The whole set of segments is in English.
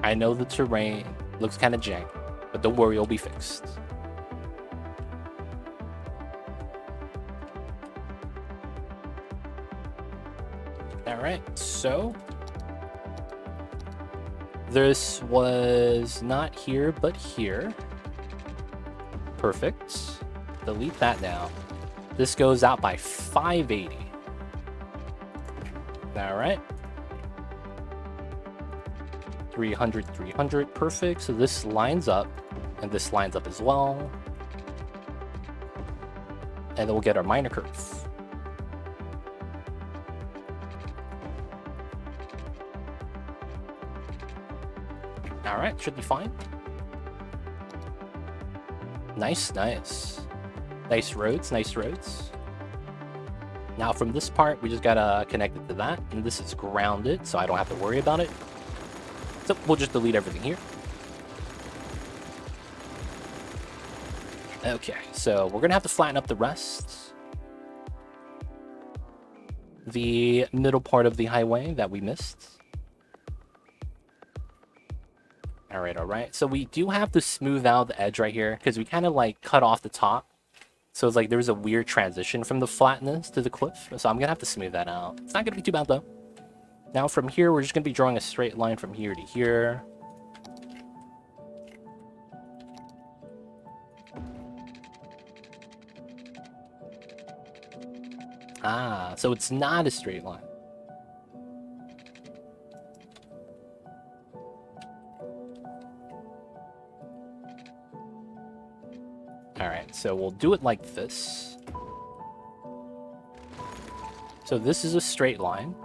I know the terrain looks kind of jank, but don't worry, it'll be fixed. Alright, so this was not here, but here. Perfect. Delete that now. This goes out by 580. Alright. 300, 300, perfect. So this lines up, and this lines up as well. And then we'll get our minor curve. Alright, should be fine. Nice, nice. Nice roads, nice roads. Now from this part, we just gotta connect it to that, and this is grounded, so I don't have to worry about it. So we'll just delete everything here. Okay, so we're gonna have to flatten up the rest. The middle part of the highway that we missed. Alright. So we do have to smooth out the edge right here, because we kind of like cut off the top. So it's like there's a weird transition from the flatness to the cliff. So I'm gonna have to smooth that out. It's not gonna be too bad though. Now from here, we're just gonna be drawing a straight line from here to here. Ah, so it's not a straight line. Alright, so we'll do it like this. So this is a straight line.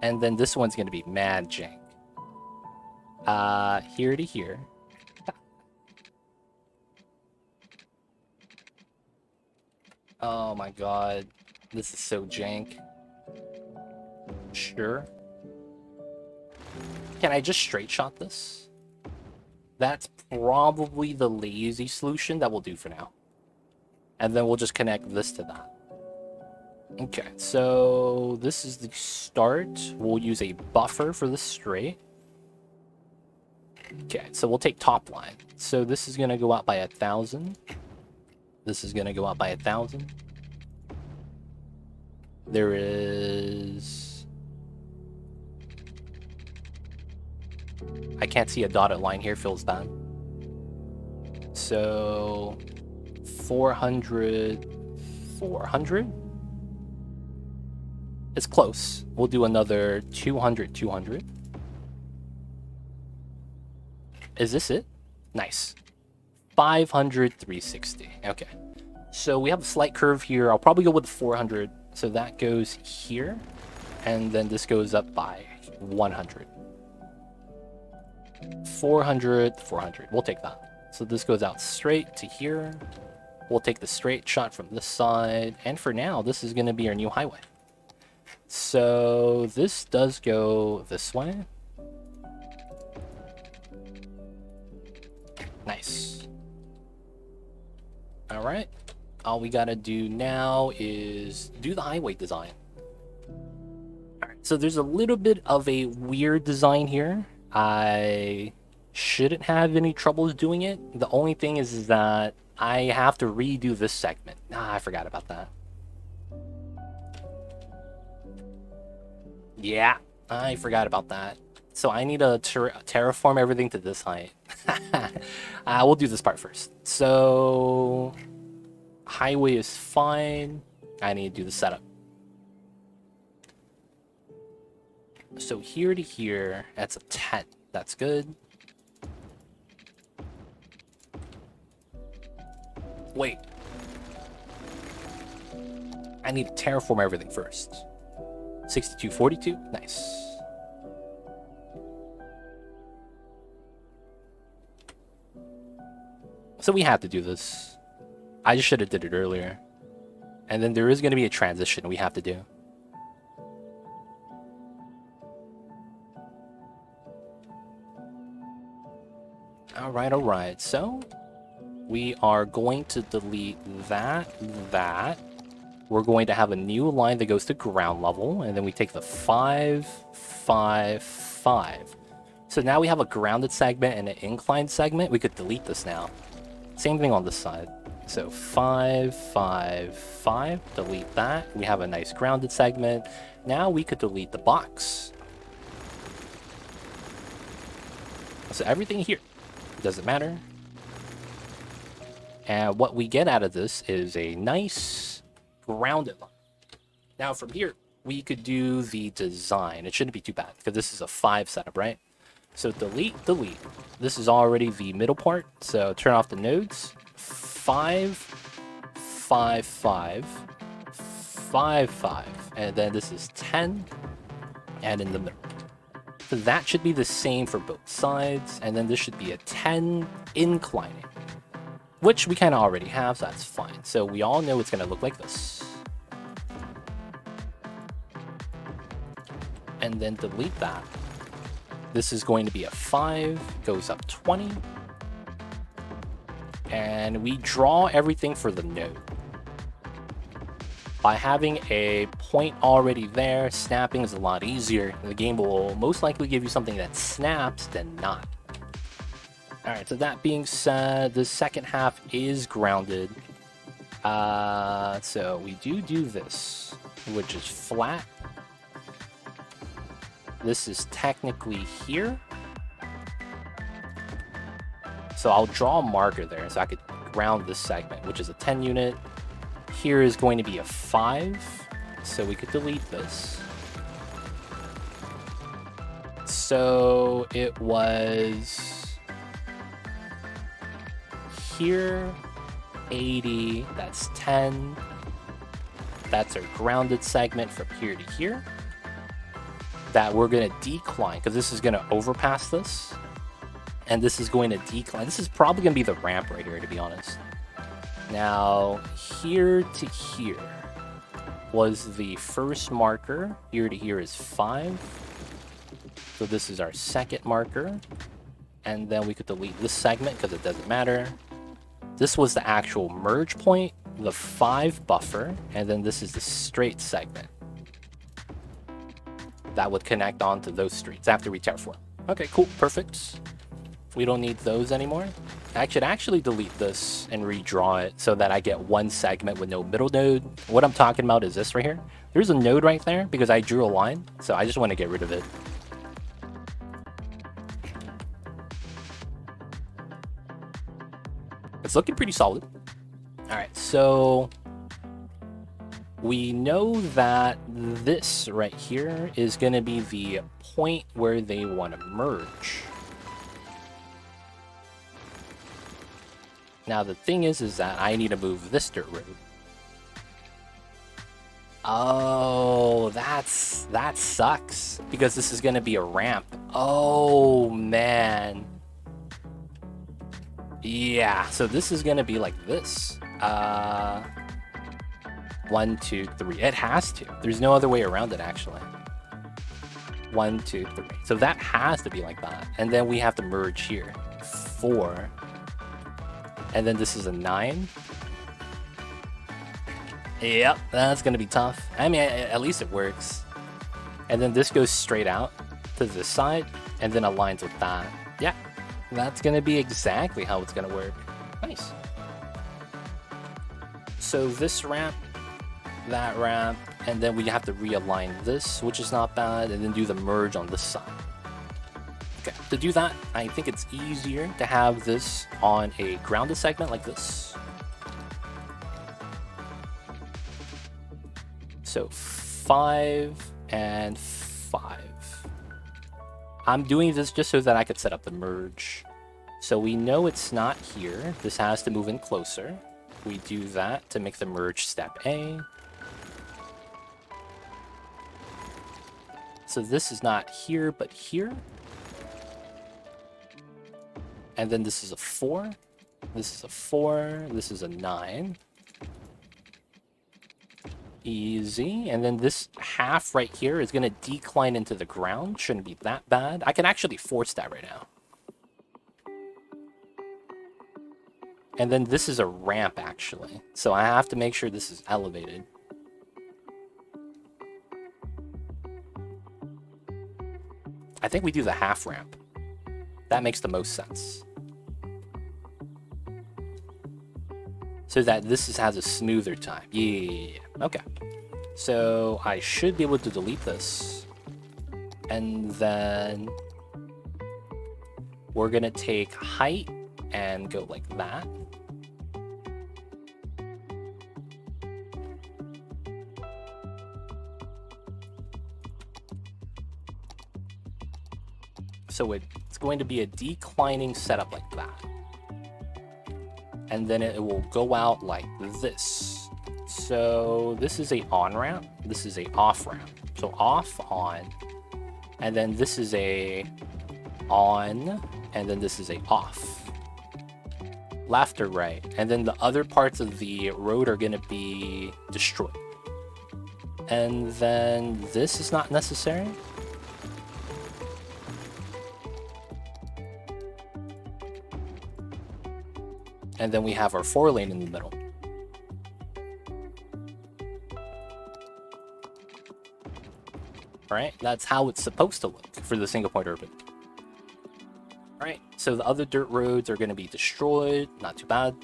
And then this one's gonna be mad jank. Here to here. Oh my god. This is so jank. Sure. Can I just straight shot this? That's probably the lazy solution that we'll do for now. And then we'll just connect this to that. Okay, so this is the start. We'll use a buffer for the straight. Okay, so we'll take top line. So this is going to go out by 1,000. This is going to go out by 1,000. There is... I can't see a dotted line here, feels bad. So 400, 400. It's close. We'll do another 200, 200. Is this it? Nice. 500, 360. Okay. So we have a slight curve here. I'll probably go with 400. So that goes here. And then this goes up by 100. 400, 400. We'll take that. So this goes out straight to here. We'll take the straight shot from this side. And for now, this is going to be our new highway. So this does go this way. Nice. All right. All we got to do now is do the highway design. All right. So there's a little bit of a weird design here. I shouldn't have any troubles doing it. The only thing is that I have to redo this segment. I forgot about that. Yeah, I forgot about that. So I need to terraform everything to this height. We'll do this part first. So highway is fine. I need to do the setup. So here to here, that's a 10. That's good. Wait. I need to terraform everything first. 62, 42. Nice. So we have to do this. I just should have did it earlier. And then there is going to be a transition we have to do. Alright. So we are going to delete that. We're going to have a new line that goes to ground level, and then we take the 5, 5, 5. So now we have a grounded segment and an inclined segment. We could delete this now. Same thing on this side. So 5, 5, 5, delete that. We have a nice grounded segment. Now we could delete the box. So everything here doesn't matter. And what we get out of this is a nice grounded line. Now from here, we could do the design. It shouldn't be too bad because this is a 5 setup, right? So delete, delete. This is already the middle part. So turn off the nodes. 5, 5, 5, 5, 5. And then this is 10. And in the middle. So that should be the same for both sides. And then this should be a 10 inclining. Which we kind of already have, so that's fine. So we all know it's going to look like this. And then delete that. This is going to be a 5, goes up 20. And we draw everything for the node. By having a point already there, snapping is a lot easier. The game will most likely give you something that snaps than not. Alright, so that being said, the second half is grounded. So we do this, which is flat. This is technically here. So I'll draw a marker there so I could ground this segment, which is a 10 unit. Here is going to be a 5, so we could delete this. So it was here, 80, that's 10. That's our grounded segment from here to here. That we're going to decline, because this is going to overpass this. And this is going to decline. This is probably going to be the ramp right here, to be honest. Now, here to here was the first marker. Here to here is 5. So this is our second marker. And then we could delete this segment because it doesn't matter. This was the actual merge point, the 5 buffer, and then this is the straight segment. That would connect onto those streets after we terraform. Okay, cool, perfect. We don't need those anymore. I should actually delete this and redraw it so that I get one segment with no middle node. What I'm talking about is this right here. There's a node right there because I drew a line, so I just want to get rid of it. It's looking pretty solid. All right, so we know that this right here is going to be the point where they want to merge. Now the thing is that I need to move this dirt road. Oh, that sucks because this is going to be a ramp. Oh man. Yeah, so this is going to be like this. 1, 2, 3. It has to. There's no other way around it, actually. 1, 2, 3. So that has to be like that. And then we have to merge here. 4. And then this is a 9. Yep, that's going to be tough. I mean, at least it works. And then this goes straight out to this side and then aligns with that. Yeah, that's going to be exactly how it's going to work. Nice. So this ramp, that ramp, and then we have to realign this, which is not bad, and then do the merge on this side. Okay, to do that, I think it's easier to have this on a grounded segment like this. So 5 and 5. I'm doing this just so that I could set up the merge. So we know it's not here. This has to move in closer. We do that to make the merge step A. So this is not here, but here. And then this is a 4. This is a 4. This is a 9. Easy. And then this half right here is going to decline into the ground. Shouldn't be that bad. I can actually force that right now. And then this is a ramp, actually. So I have to make sure this is elevated. I think we do the half ramp. That makes the most sense. So that this has a smoother time. Yeah. Okay. So I should be able to delete this. And then we're gonna take height and go like that. So it's going to be a declining setup like that. And then it will go out like this. So this is a on ramp, this is a off ramp. So off, on, and then this is a on, and then this is a off. Left or right. And then the other parts of the road are gonna be destroyed. And then this is not necessary. And then we have our 4-lane in the middle. Right? That's how it's supposed to look for the single point urban. Right? So the other dirt roads are going to be destroyed. Not too bad.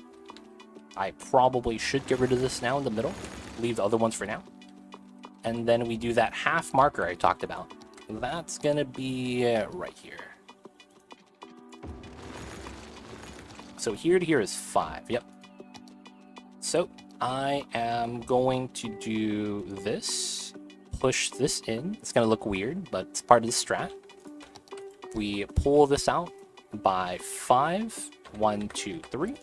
I probably should get rid of this now in the middle. Leave the other ones for now. And then we do that half marker I talked about. That's going to be right here. So here to here is 5. Yep. So I am going to do this. Push this in. It's going to look weird, but it's part of the strat. We pull this out by 5. 1, 2, 3.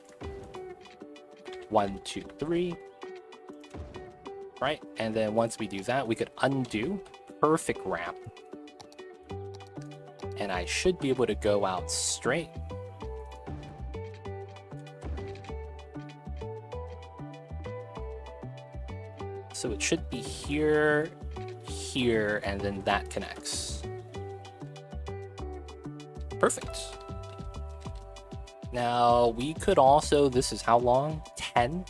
1, 2, 3. Right? And then once we do that, we could undo. Perfect ramp. And I should be able to go out straight. So it should be here, here, and then that connects. Perfect. Now, we could also, this is how long? 10?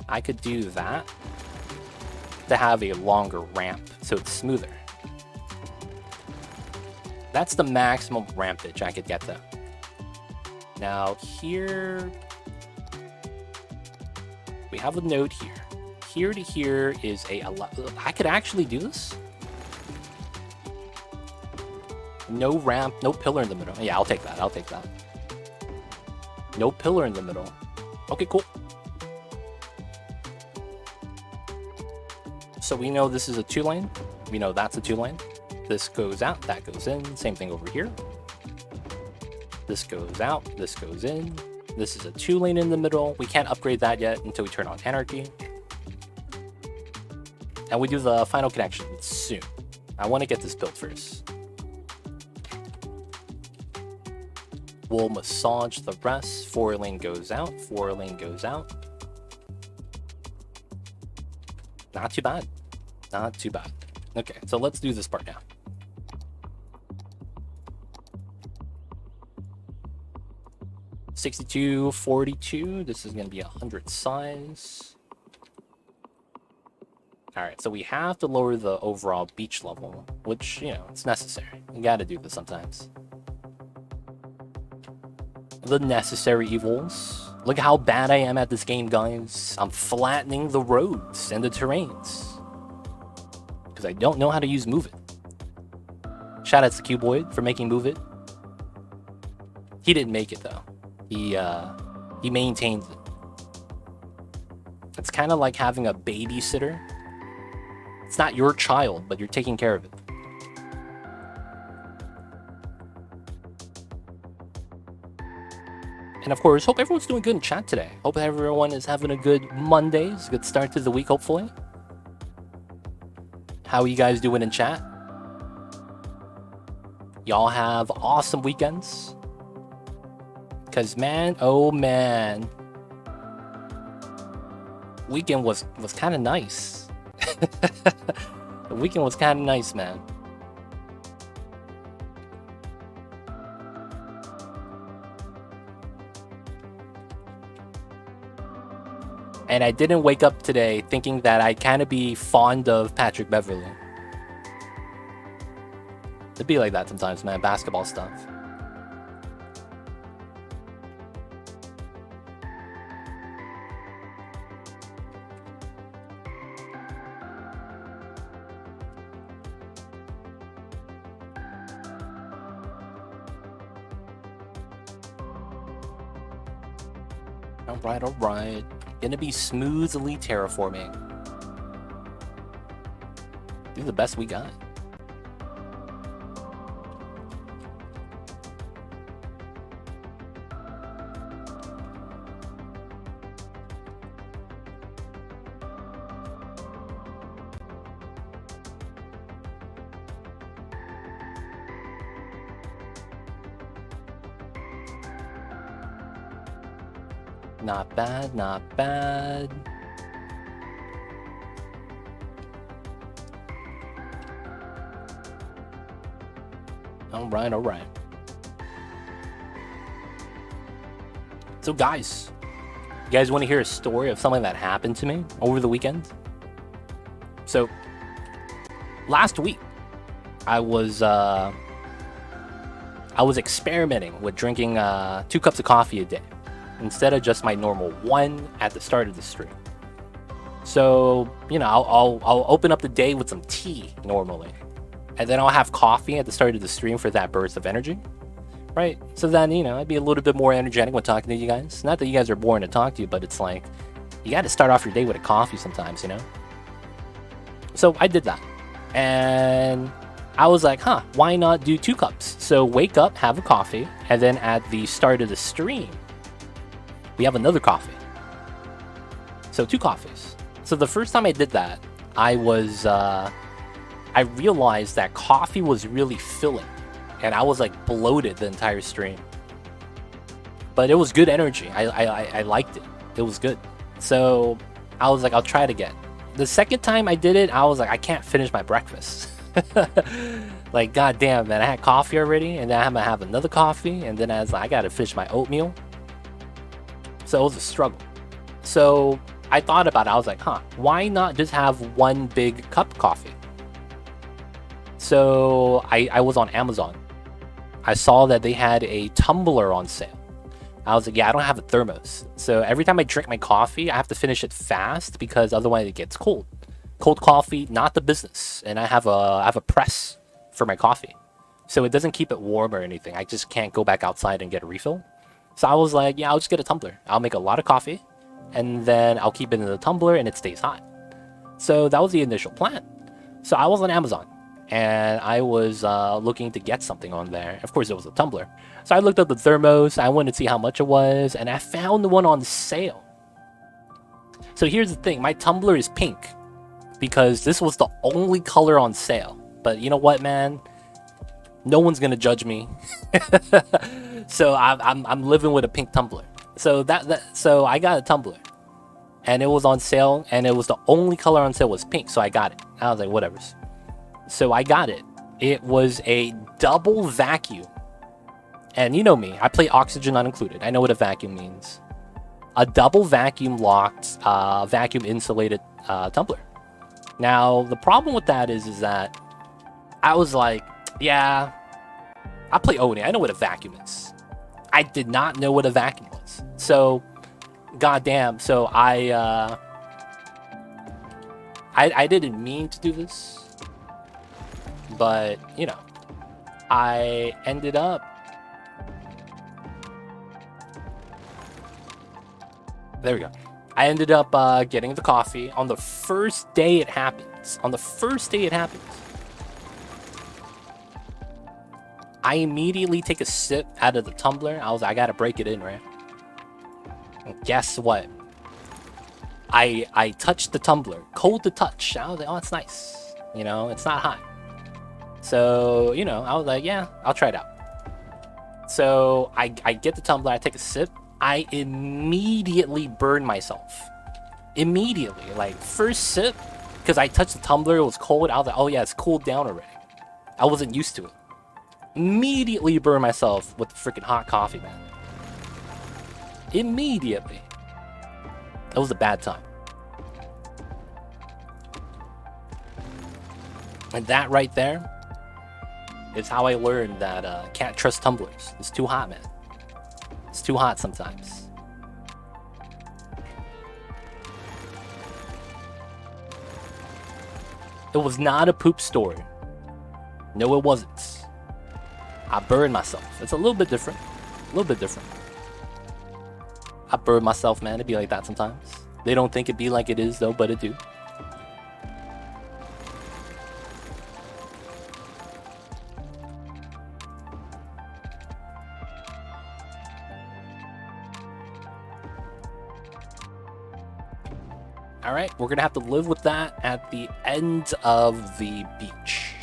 I could do that to have a longer ramp, so it's smoother. That's the maximum rampage I could get though. Now, here, we have a node here. Here to here is a I could actually do this. No ramp, no pillar in the middle. Yeah, I'll take that. I'll take that. No pillar in the middle. Okay, cool. So we know this is a 2-lane. We know that's a 2-lane. This goes out, that goes in. Same thing over here. This goes out, this goes in. This is a 2-lane in the middle. We can't upgrade that yet until we turn on Anarchy. And we do the final connection soon. I want to get this built first. We'll massage the rest. 4-lane goes out, 4-lane goes out. Not too bad. Not too bad. Okay, so let's do this part now. $62.42. This is going to be 100 size. Alright, so we have to lower the overall beach level, which, you know, it's necessary. You gotta do this sometimes. The necessary evils. Look how bad I am at this game, guys. I'm flattening the roads and the terrains. Because I don't know how to use Move It. Shout out to Q-Boy for making Move It. He didn't make it, though. He maintained it. It's kind of like having a babysitter. It's not your child, but you're taking care of it. And of course, hope everyone's doing good in chat today. Hope everyone is having a good Monday. It's a good start to the week, hopefully. How are you guys doing in chat? Y'all have awesome weekends? Because man, oh man. Weekend was kind of nice. The weekend was kind of nice, man. And I didn't wake up today thinking that I'd kind of be fond of Patrick Beverley. It'd be like that sometimes, man. Basketball stuff. Alright, alright. Gonna be smoothly terraforming. Do the best we got. Not bad, not bad. Alright, alright. So guys, you guys want to hear a story of something that happened to me over the weekend? So, last week, I was experimenting with drinking 2 cups of coffee a day, instead of just my normal 1 at the start of the stream. So, you know, I'll open up the day with some tea normally, and then I'll have coffee at the start of the stream for that burst of energy, right? So then, you know, I'd be a little bit more energetic when talking to you guys. Not that you guys are boring to talk to, but it's like, you got to start off your day with a coffee sometimes, you know? So I did that, and I was like, huh, why not do 2 cups? So wake up, have a coffee, and then at the start of the stream, we have another coffee. So 2 coffees. So the first time I did that, I realized that coffee was really filling, and I was like bloated the entire stream. But it was good energy. I liked it. It was good. So I was like, I'll try it again. The second time I did it, I was like, I can't finish my breakfast. Like, goddamn, man, I had coffee already, and then I'm gonna have another coffee, and then I was like, I gotta finish my oatmeal. So it was a struggle. So I thought about it. I was like, huh, why not just have 1 big cup of coffee? So I was on Amazon. I saw that they had a tumbler on sale. I was like, yeah, I don't have a thermos. So every time I drink my coffee, I have to finish it fast because otherwise it gets cold. Cold coffee, not the business. And I have a press for my coffee. So it doesn't keep it warm or anything. I just can't go back outside and get a refill. So I was like, yeah, I'll just get a tumbler. I'll make a lot of coffee, and then I'll keep it in the tumbler and it stays hot. So that was the initial plan. So I was on Amazon, and I was looking to get something on there. Of course, it was a tumbler. So I looked up the thermos. I wanted to see how much it was, and I found one on sale. So here's the thing. My tumbler is pink because this was the only color on sale. But you know what, man? No one's gonna judge me. So I'm living with a pink tumbler. So so I got a tumbler, and it was on sale, and it was the only color on sale was pink. So I got it. I was like, whatever. So I got it. It was a double vacuum, and you know me, I play oxygen not included. I know what a vacuum means. A double vacuum locked, vacuum insulated tumbler. Now the problem with that is that I was like, yeah, I play Oni. I know what a vacuum is. I did not know what a vacuum was. So, goddamn. So I didn't mean to do this, but you know, I ended up. There we go. I ended up getting the coffee on the first day it happens. On the first day it happens. I immediately take a sip out of the tumbler. I was like, I gotta break it in, right? And guess what? I touched the tumbler. Cold to touch. I was like, oh, it's nice. You know, it's not hot. So, you know, I was like, yeah, I'll try it out. So I get the tumbler. I take a sip. I immediately burn myself. Immediately. Like, first sip, because I touched the tumbler. It was cold. I was like, oh, yeah, it's cooled down already. I wasn't used to it. Immediately burn myself with the freaking hot coffee, man. Immediately. It was a bad time. And that right there is how I learned that can't trust tumblers. It's too hot, man. It's too hot sometimes. It was not a poop story. No, it wasn't. I burned myself. It's a little bit different. A little bit different. I burn myself, man. It'd be like that sometimes. They don't think it'd be like it is, though, but it do. Alright, we're gonna have to live with that at the end of the beach.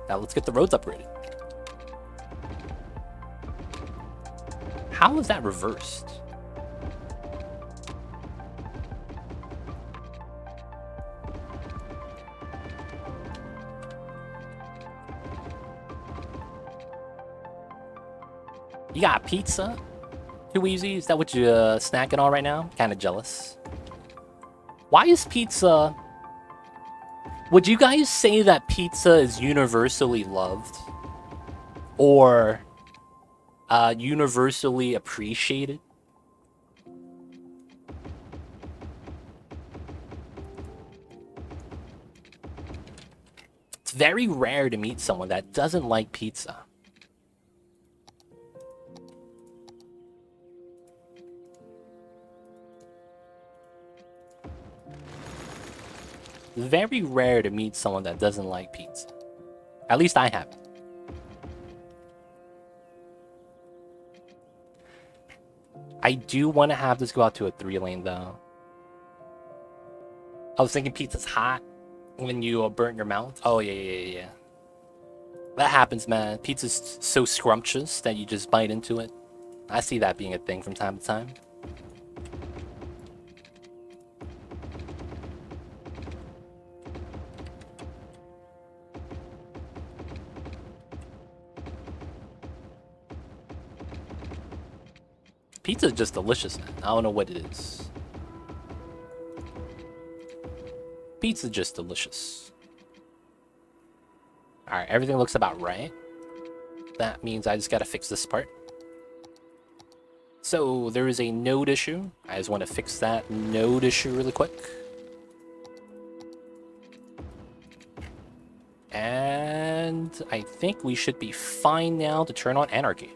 Now let's get the roads upgraded. How is that reversed? You got pizza? Too easy? Is that what you're snacking on right now? Kind of jealous. Why is pizza... Would you guys say that pizza is universally loved? Or universally appreciated? It's very rare to meet someone that doesn't like pizza. It's very rare to meet someone that doesn't like pizza. At least I haven't. I do want to have this go out to a 3-lane though. I was thinking pizza's hot when you burn your mouth. Oh yeah. That happens, man. Pizza's so scrumptious that you just bite into it. I see that being a thing from time to time. Pizza is just delicious, man. I don't know what it is. Pizza just delicious. Alright, everything looks about right. That means I just gotta fix this part. So, there is a node issue. I just want to fix that node issue really quick. And I think we should be fine now to turn on Anarchy.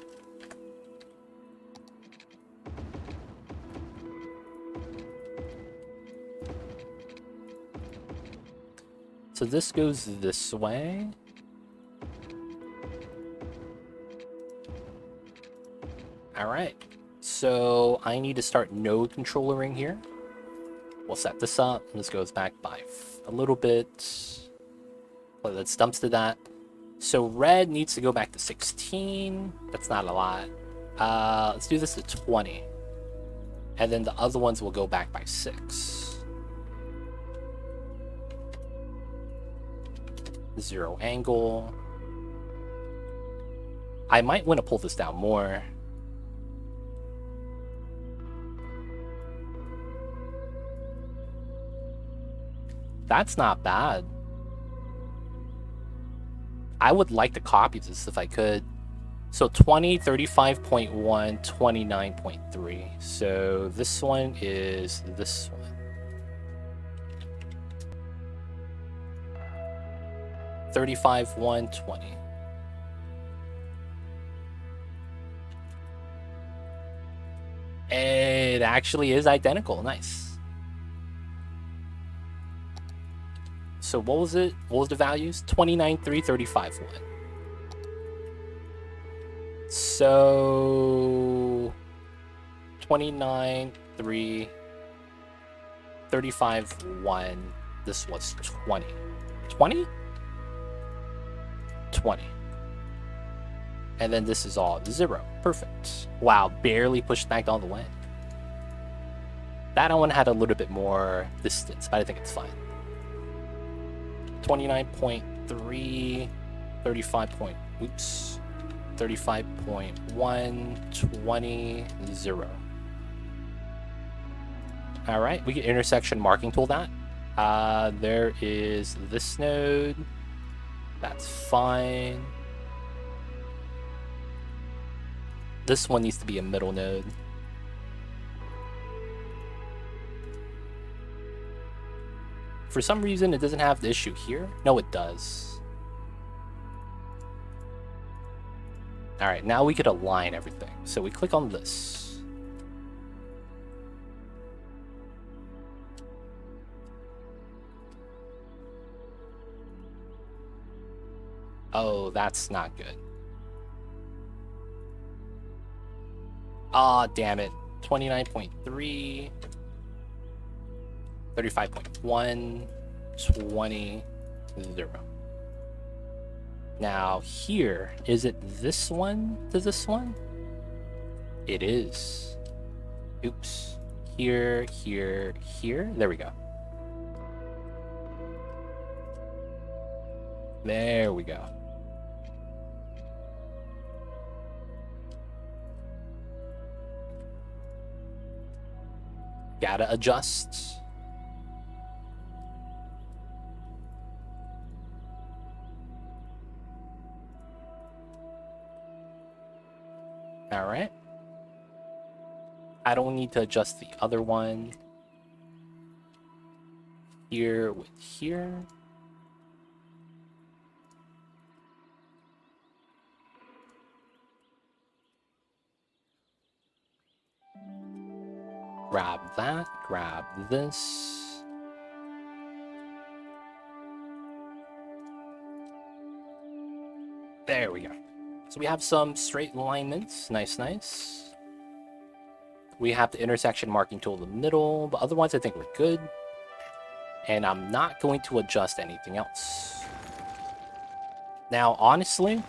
So this goes this way. Alright. So I need to start node controllering here. We'll set this up. And this goes back by a little bit. Well, let's dumpster that. So red needs to go back to 16. That's not a lot. Let's do this to 20. And then the other ones will go back by 6. 0 angle. I might want to pull this down more. That's not bad. I would like to copy this if I could. So 20, 35.1, 29.3. So this one is this one. 35, 120. It actually is identical. Nice. So what was it? What was the values? 29, 3, 35, 1. So 29, 3, 35, 1. This was 20. 20? 20. And then this is all 0. Perfect. Wow, barely pushed back all the way. That one had a little bit more distance, but I think it's fine. 29.3, 35 point, oops, 35.1, 20, 0. All right, we get intersection marking tool that. There is this node. That's fine. This one needs to be a middle node. For some reason, it doesn't have the issue here. No, it does. All right, now we could align everything. So we click on this. Oh, that's not good. Ah, damn it. 29.3, 35.1, 20, 0. Now here, is it this one to this one? It is. Oops. Here, here, here. There we go. There we go. Gotta adjust. All right. I don't need to adjust the other one. Here with here. Grab that, grab this. There we go. So we have some straight alignments. Nice, nice. We have the intersection marking tool in the middle, but otherwise I think we're good. And I'm not going to adjust anything else. Now, honestly,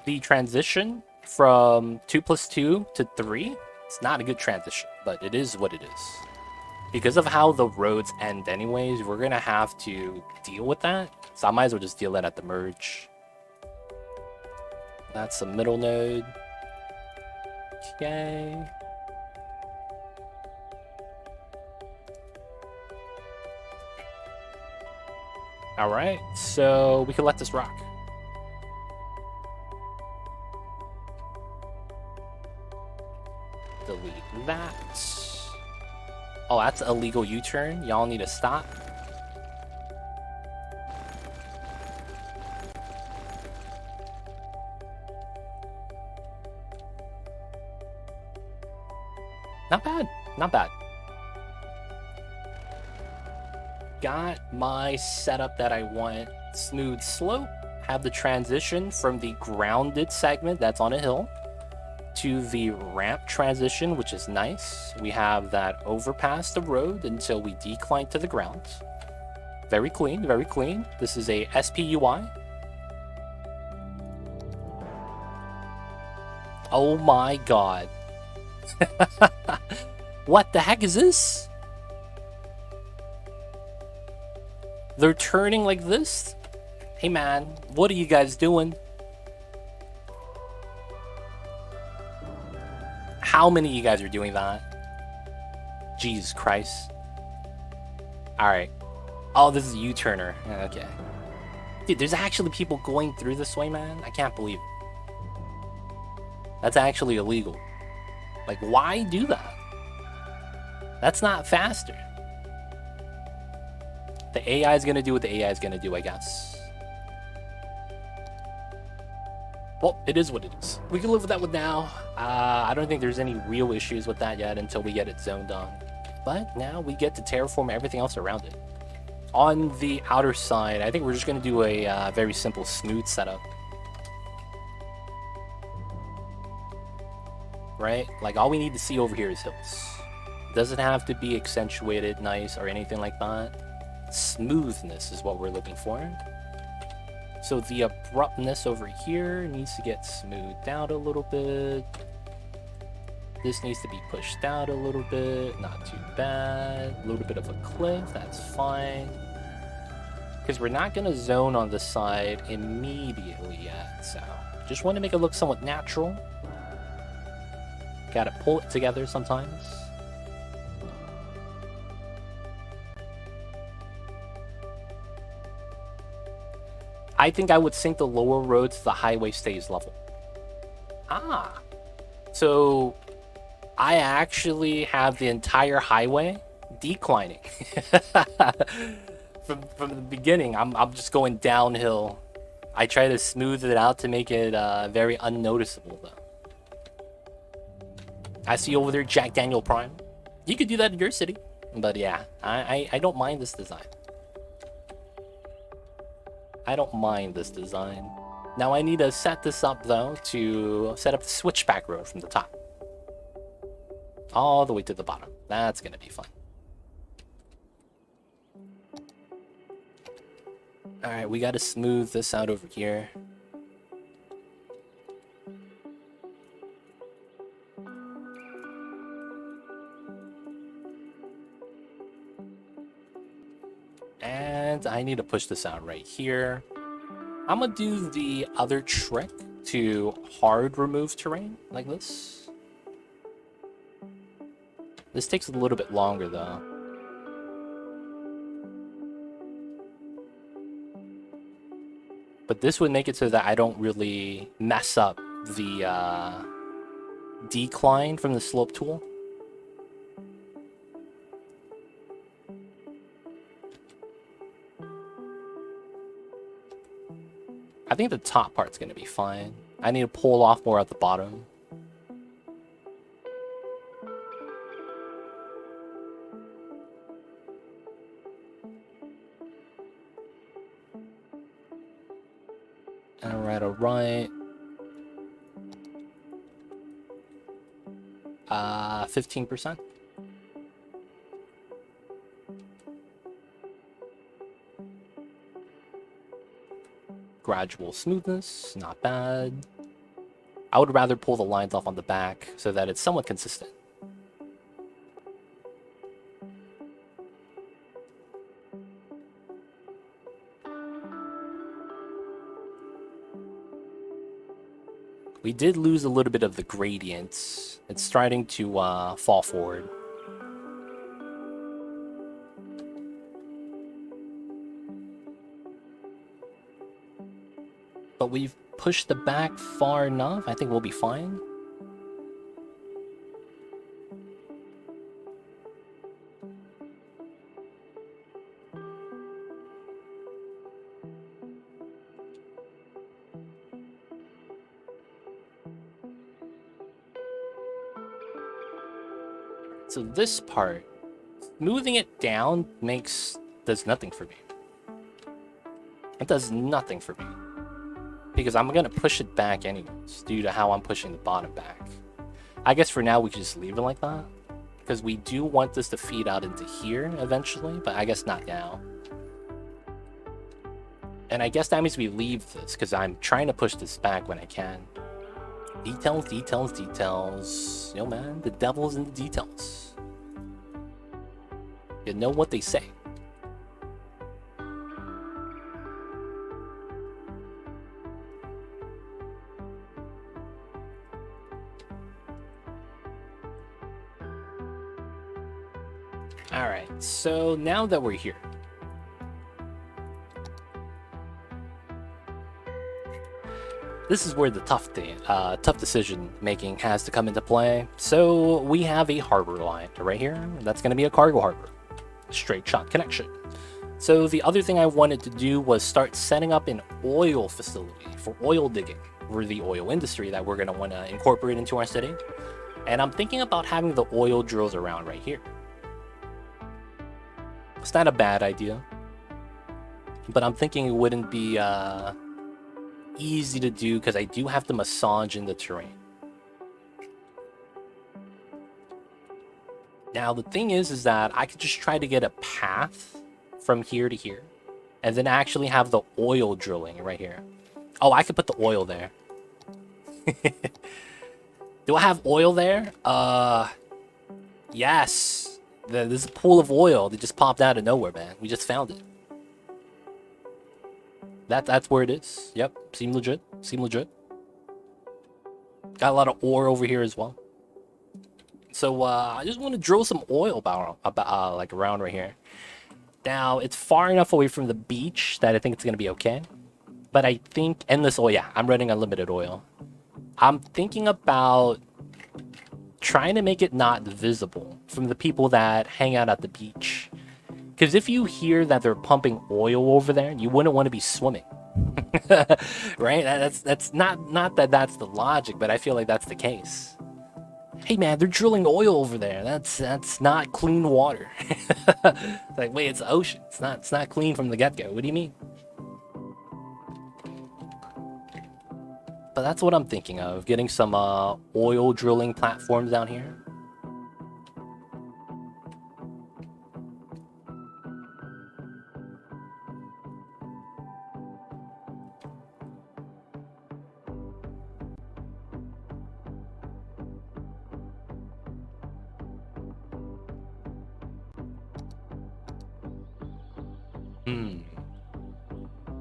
the transition from 2+2 to 3, it's not a good transition, but it is what it is. Because of how the roads end anyways, we're going to have to deal with that. So I might as well just deal that at the merge. That's the middle node. Okay. All right, so we can let this rock. Delete that. Oh, that's an illegal U-turn. Y'all need to stop. Not bad. Not bad. Got my setup that I want. Smooth slope. Have the transition from the grounded segment that's on a hill to the ramp transition, which is nice. We have that overpass the road until we decline to the ground. Very clean, very clean. This is a SPUI. Oh my god. What the heck is this? They're turning like this? Hey man, what are you guys doing? How many of you guys are doing that? Jesus Christ. Alright. Oh, this is a U-turner. Okay. Dude, there's actually people going through this way, man. I can't believe it. That's actually illegal. Like, why do that? That's not faster. The AI is going to do what the AI is going to do, I guess. Well, it is what it is. We can live with that one now. I don't think there's any real issues with that yet until we get it zoned on. But now we get to terraform everything else around it. On the outer side, I think we're just going to do a very simple smooth setup. Right? Like, all we need to see over here is hills. Doesn't have to be accentuated, nice, or anything like that. Smoothness is what we're looking for. So the abruptness over here needs to get smoothed out a little bit. This needs to be pushed out a little bit. Not too bad. A little bit of a cliff. That's fine. Because we're not going to zone on the side immediately yet. So just want to make it look somewhat natural. Got to pull it together sometimes. I think I would sink the lower road so the highway stays level. Ah. So I actually have the entire highway declining. from the beginning. I'm just going downhill I try to smooth it out to make it very unnoticeable, though. I see over there Jack Daniel Prime. You could do that in your city. But yeah, I don't mind this design. I don't mind this design. Now I need to set this up, though, to set up the Switchback Road from the top. All the way to the bottom. That's going to be fun. Alright, we got to smooth this out over here. And I need to push this out right here. I'm gonna do the other trick to hard remove terrain, like this. This takes a little bit longer, though. But this would make it so that I don't really mess up the decline from the slope tool. I think the top part's going to be fine. I need to pull off more at the bottom. Alright, alright. 15%. Gradual smoothness, not bad. I would rather pull the lines off on the back so that it's somewhat consistent. We did lose a little bit of the gradients. It's starting to fall forward. But we've pushed the back far enough. I think we'll be fine. So this part, smoothing it down does nothing for me. It does nothing for me. Because I'm going to push it back anyways, due to how I'm pushing the bottom back. I guess for now we can just leave it like that. Because we do want this to feed out into here eventually, but I guess not now. And I guess that means we leave this, because I'm trying to push this back when I can. Details, details, details. Yo man, the devil's in the details. You know what they say. Alright, so now that we're here, this is where the tough decision making has to come into play. So we have a harbor line right here. That's going to be a cargo harbor. Straight shot connection. So the other thing I wanted to do was start setting up an oil facility for oil digging. We're the oil industry that we're going to want to incorporate into our city. And I'm thinking about having the oil drills around right here. It's not a bad idea. But I'm thinking it wouldn't be easy to do because I do have to massage in the terrain. Now the thing is that I could just try to get a path from here to here and then actually have the oil drilling right here. Oh, I could put the oil there. Do I have oil there? Yes. There's a pool of oil that just popped out of nowhere, man. We just found it. That's where it is. Yep, seem legit. Seem legit. Got a lot of ore over here as well. So I just want to drill some oil like around right here. Now it's far enough away from the beach that I think it's gonna be okay. But I think endless oil. Yeah, I'm running unlimited oil. I'm thinking about trying to make it not visible from the people that hang out at the beach. Because if you hear that they're pumping oil over there, you wouldn't want to be swimming. Right? That's not that that's the logic, but I feel like that's the case. Hey man, they're drilling oil over there. That's not clean water. It's like, wait, it's the ocean. It's not clean from the get-go. What do you mean? But that's what I'm thinking of, getting some oil drilling platforms down here.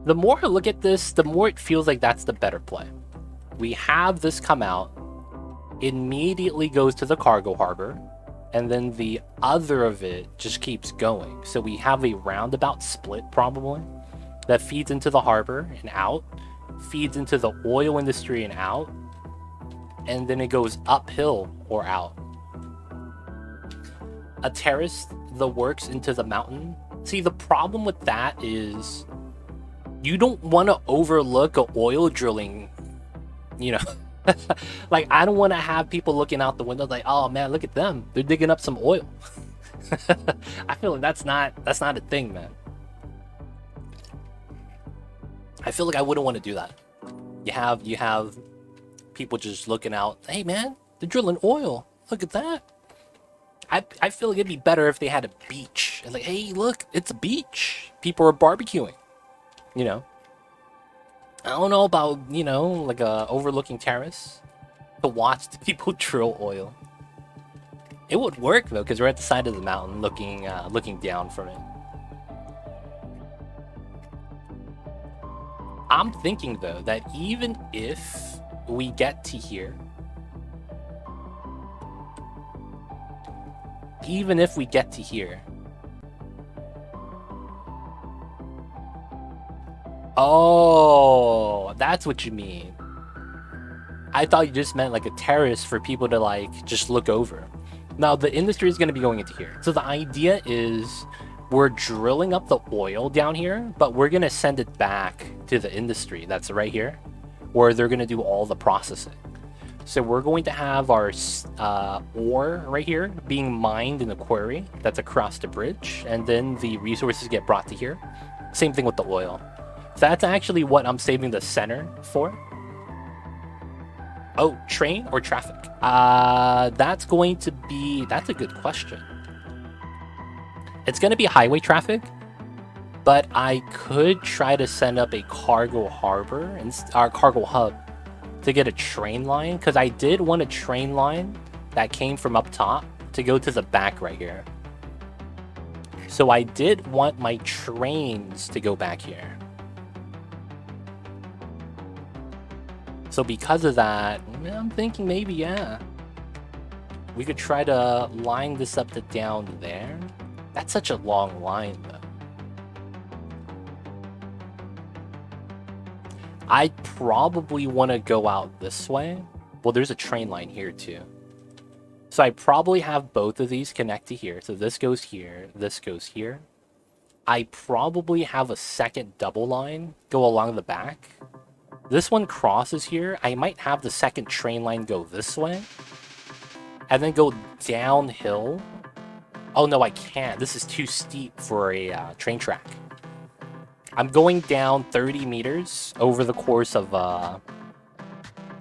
The more I look at this, the more it feels like that's the better play. We have this come out, immediately goes to the cargo harbor, and then the other of it just keeps going. So we have a roundabout split probably that feeds into the harbor and out, feeds into the oil industry and out, and then it goes uphill or out. A terrace the works into the mountain. See, the problem with that is you don't want to overlook a oil drilling, you know. Like, I don't want to have people looking out the window like, oh man, look at them, they're digging up some oil. I feel like that's not a thing, man. I feel like I wouldn't want to do that. You have people just looking out, hey man, they're drilling oil, look at that. I feel like it'd be better if they had a beach and like, hey look, it's a beach, people are barbecuing, you know. I don't know about, you know, like a overlooking terrace to watch the people drill oil. It would work though, because we're at the side of the mountain looking down from it. I'm thinking though that even if we get to here, oh, that's what you mean. I thought you just meant like a terrace for people to like just look over. Now the industry is going to be going into here. So the idea is we're drilling up the oil down here, but we're going to send it back to the industry that's right here, where they're going to do all the processing. So we're going to have our ore right here being mined in the quarry that's across the bridge, and then the resources get brought to here. Same thing with the oil. So that's actually what I'm saving the center for. Oh, train or traffic? That's going to be... That's a good question. It's going to be highway traffic, but I could try to send up a cargo harbor and our cargo hub to get a train line, because I did want a train line that came from up top to go to the back right here. So I did want my trains to go back here. So because of that, I'm thinking maybe, yeah, we could try to line this up to down there. That's such a long line, though. I'd probably want to go out this way. Well, there's a train line here, too. So I probably have both of these connect to here. So this goes here, this goes here. I probably have a second double line go along the back. This one crosses here. I might have the second train line go this way and then go downhill. Oh, no, I can't. This is too steep for a train track. I'm going down 30 meters over the course of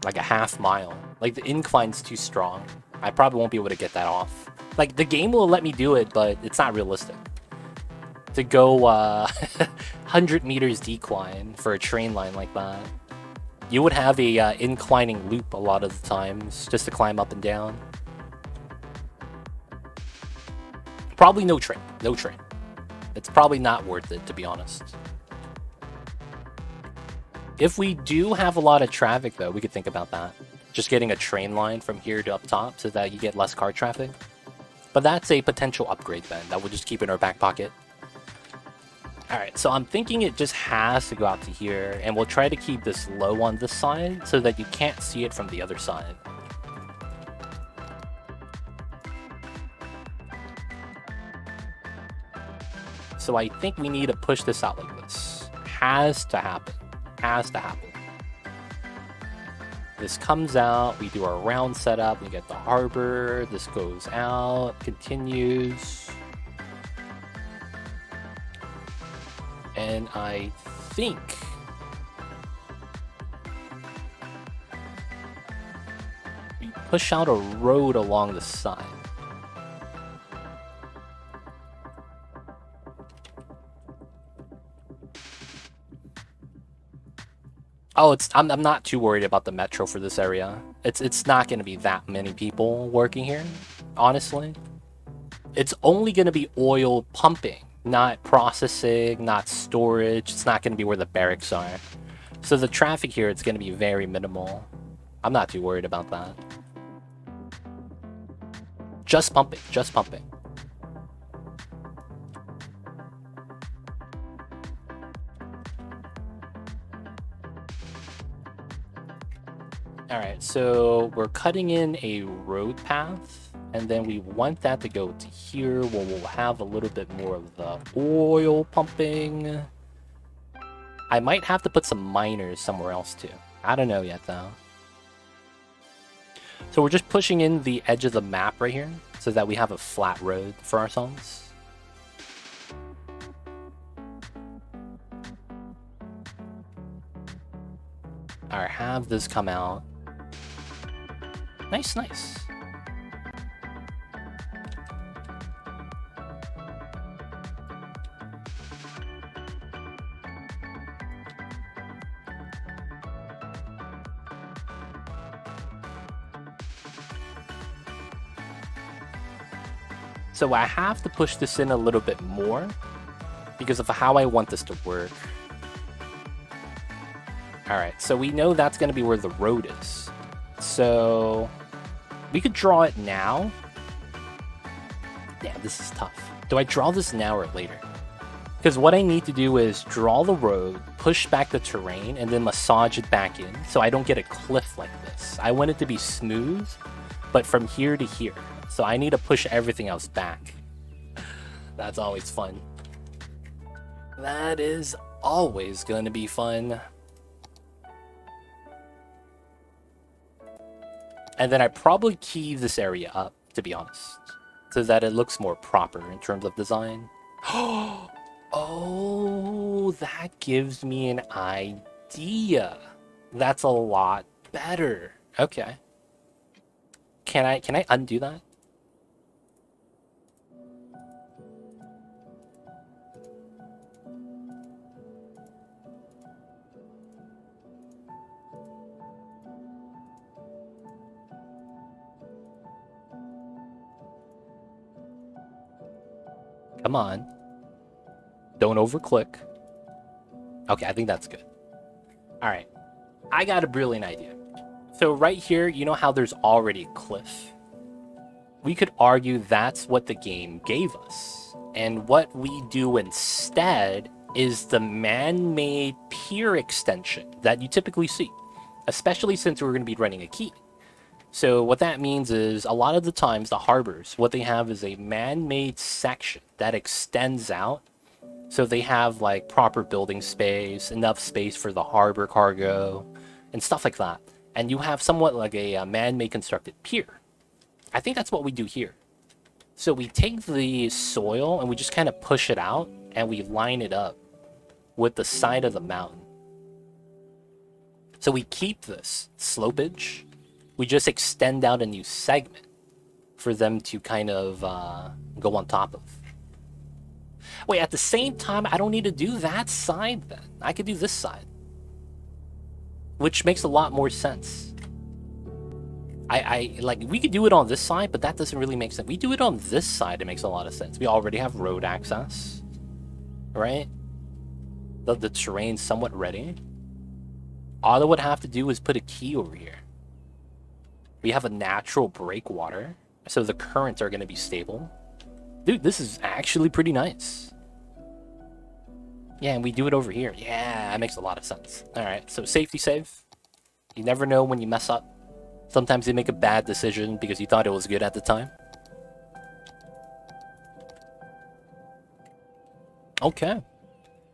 like a half mile. Like, the incline's too strong. I probably won't be able to get that off. Like, the game will let me do it, but it's not realistic to go 100 meters decline for a train line like that. You would have a inclining loop a lot of the times just to climb up and down. Probably no train. No train. It's probably not worth it, to be honest. If we do have a lot of traffic, though, we could think about that. Just getting a train line from here to up top so that you get less car traffic. But that's a potential upgrade, then, that we'll just keep in our back pocket. Alright, so I'm thinking it just has to go out to here, and we'll try to keep this low on this side so that you can't see it from the other side. So I think we need to push this out like this. Has to happen. Has to happen. This comes out, we do our round setup, we get the harbor, this goes out, continues. And I think we push out a road along the side. Oh, I'm not too worried about the metro for this area. It's not going to be that many people working here, honestly. It's only going to be oil pumping, not processing, not storage. It's not going to be where the barracks are. So the traffic here, it's going to be very minimal. I'm not too worried about that. Just pumping, just pumping. Alright, so we're cutting in a road path, and then we want that to go to here where we'll have a little bit more of the oil pumping. I might have to put some miners somewhere else too. I don't know yet though. So we're just pushing in the edge of the map right here so that we have a flat road for ourselves. Alright, have this come out. Nice, nice. So I have to push this in a little bit more because of how I want this to work. Alright, so we know that's going to be where the road is. So we could draw it now. Yeah, this is tough. Do I draw this now or later? Because what I need to do is draw the road, push back the terrain, and then massage it back in so I don't get a cliff like this. I want it to be smooth, but from here to here. So I need to push everything else back. That's always fun. That is always going to be fun. And then I probably key this area up, to be honest, so that it looks more proper in terms of design. Oh, that gives me an idea. That's a lot better. Okay. Can I undo that? Come on. Don't overclick. Okay, I think that's good. All right. I got a brilliant idea. So right here, you know how there's already a cliff? We could argue that's what the game gave us. And what we do instead is the man-made pier extension that you typically see, especially since we're going to be running a Quay. So what that means is a lot of the times the harbors, what they have is a man-made section that extends out. So they have like proper building space, enough space for the harbor cargo and stuff like that. And you have somewhat like a man-made constructed pier. I think that's what we do here. So we take the soil and we just kind of push it out and we line it up with the side of the mountain. So we keep this slopage. We just extend out a new segment for them to kind of go on top of. Wait, at the same time, I don't need to do that side then. I could do this side. Which makes a lot more sense. Like, we could do it on this side, but that doesn't really make sense. We do it on this side, it makes a lot of sense. We already have road access, right? The terrain's somewhat ready. All I would have to do is put a key over here. We have a natural breakwater, so the currents are going to be stable. Dude, this is actually pretty nice. Yeah, and we do it over here. Yeah, that makes a lot of sense. All right, so safety save. You never know when you mess up. Sometimes you make a bad decision because you thought it was good at the time. Okay.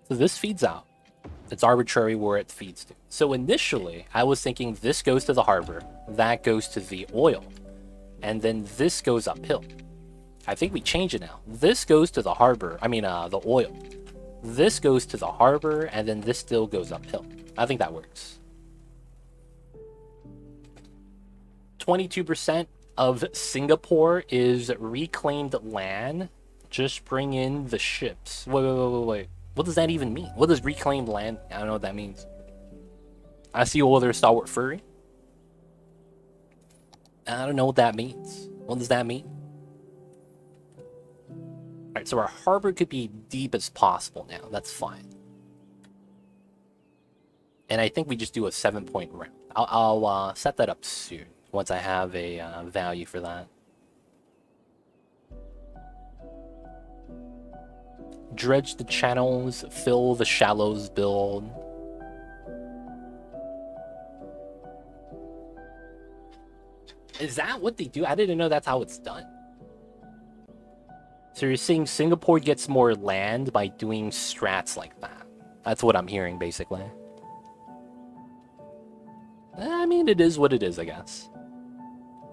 So this feeds out. It's arbitrary where it feeds to. So initially, I was thinking this goes to the harbor, that goes to the oil, and then this goes uphill. I think we change it now. This goes to the harbor, the oil. This goes to the harbor, and then this still goes uphill. I think that works. 22% of Singapore is reclaimed land. Just bring in the ships. Wait. What does that even mean? What does reclaimed land? I don't know what that means. I see older stalwart furry. I don't know what that means. What does that mean? Alright, so our harbor could be deep as possible now. That's fine. And I think we just do a 7-point round. I'll set that up soon once I have a value for that. Dredge the channels, fill the shallows build. Is that what they do? I didn't know that's how it's done. So you're saying Singapore gets more land by doing strats like that. That's what I'm hearing, basically. I mean, it is what it is, I guess.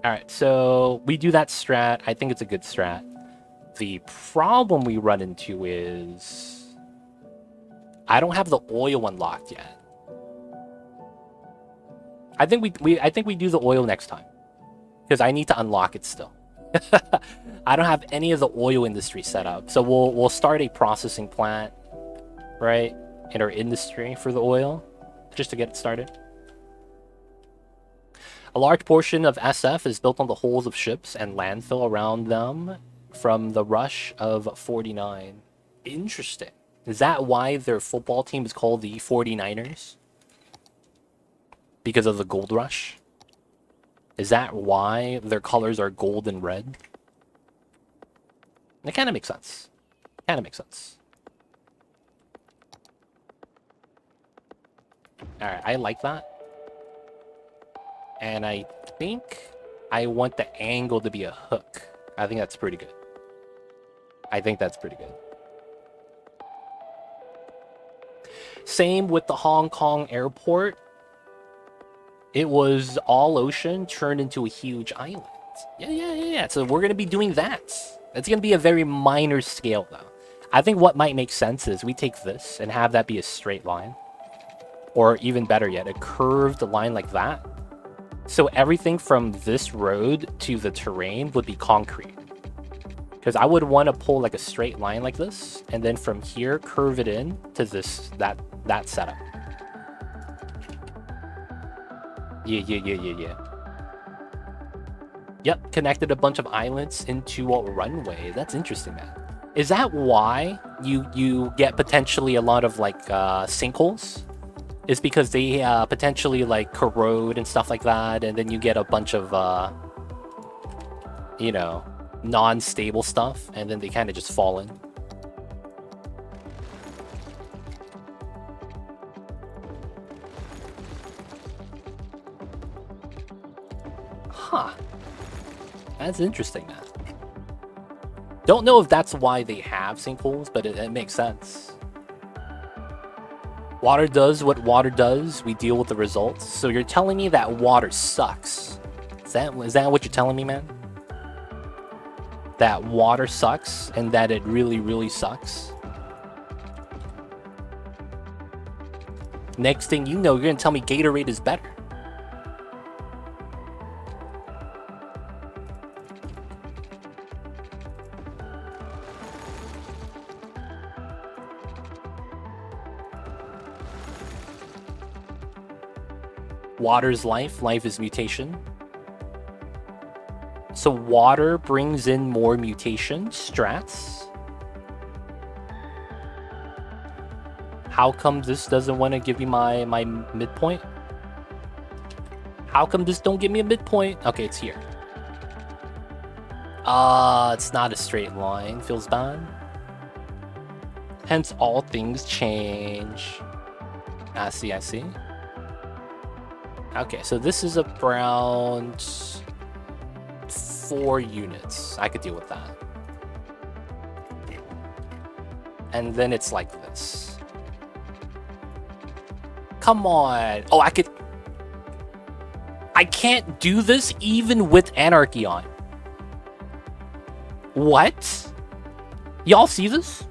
Alright, so we do that strat. I think it's a good strat. The problem we run into is I don't have the oil unlocked yet. I think we do the oil next time because I need to unlock it still. I don't have any of the oil industry set up, so we'll start a processing plant, right, in our industry for the oil, just to get it started. A large portion of SF is built on the hulls of ships and landfill around them from the rush of 49. Interesting. Is that why their football team is called the 49ers? Because of the gold rush? Is that why their colors are gold and red? It kind of makes sense. Kind of makes sense. Alright, I like that. And I think I want the angle to be a hook. I think that's pretty good. I think that's pretty good. Same with the Hong Kong airport. It was all ocean turned into a huge island. Yeah. So we're going to be doing that. It's going to be a very minor scale, though. I think what might make sense is we take this and have that be a straight line. Or even better yet, a curved line like that. So everything from this road to the terrain would be concrete. Because I would want to pull like a straight line like this, and then from here curve it in to that setup. Yeah. Yep, connected a bunch of islands into a runway. That's interesting, man. Is that why you get potentially a lot of like sinkholes? Is because they potentially like corrode and stuff like that, and then you get a bunch of non-stable stuff, and then they kind of just fall in. Huh. That's interesting, man. Don't know if that's why they have sinkholes, but it makes sense. Water does what water does. We deal with the results. So you're telling me that water sucks. Is that what you're telling me, man? That water sucks and that it really, really sucks? Next thing you know, you're going to tell me Gatorade is better. Water's life. Life is mutation. So water brings in more mutation strats. How come this doesn't want to give me my midpoint? How come this don't give me a midpoint? Okay, it's here. It's not a straight line. Feels bad. Hence, all things change. I see. Okay, so this is around 4 units. I could deal with that. And then it's like this. Come on. Oh, I can't do this even with Anarchy on. What? Y'all see this?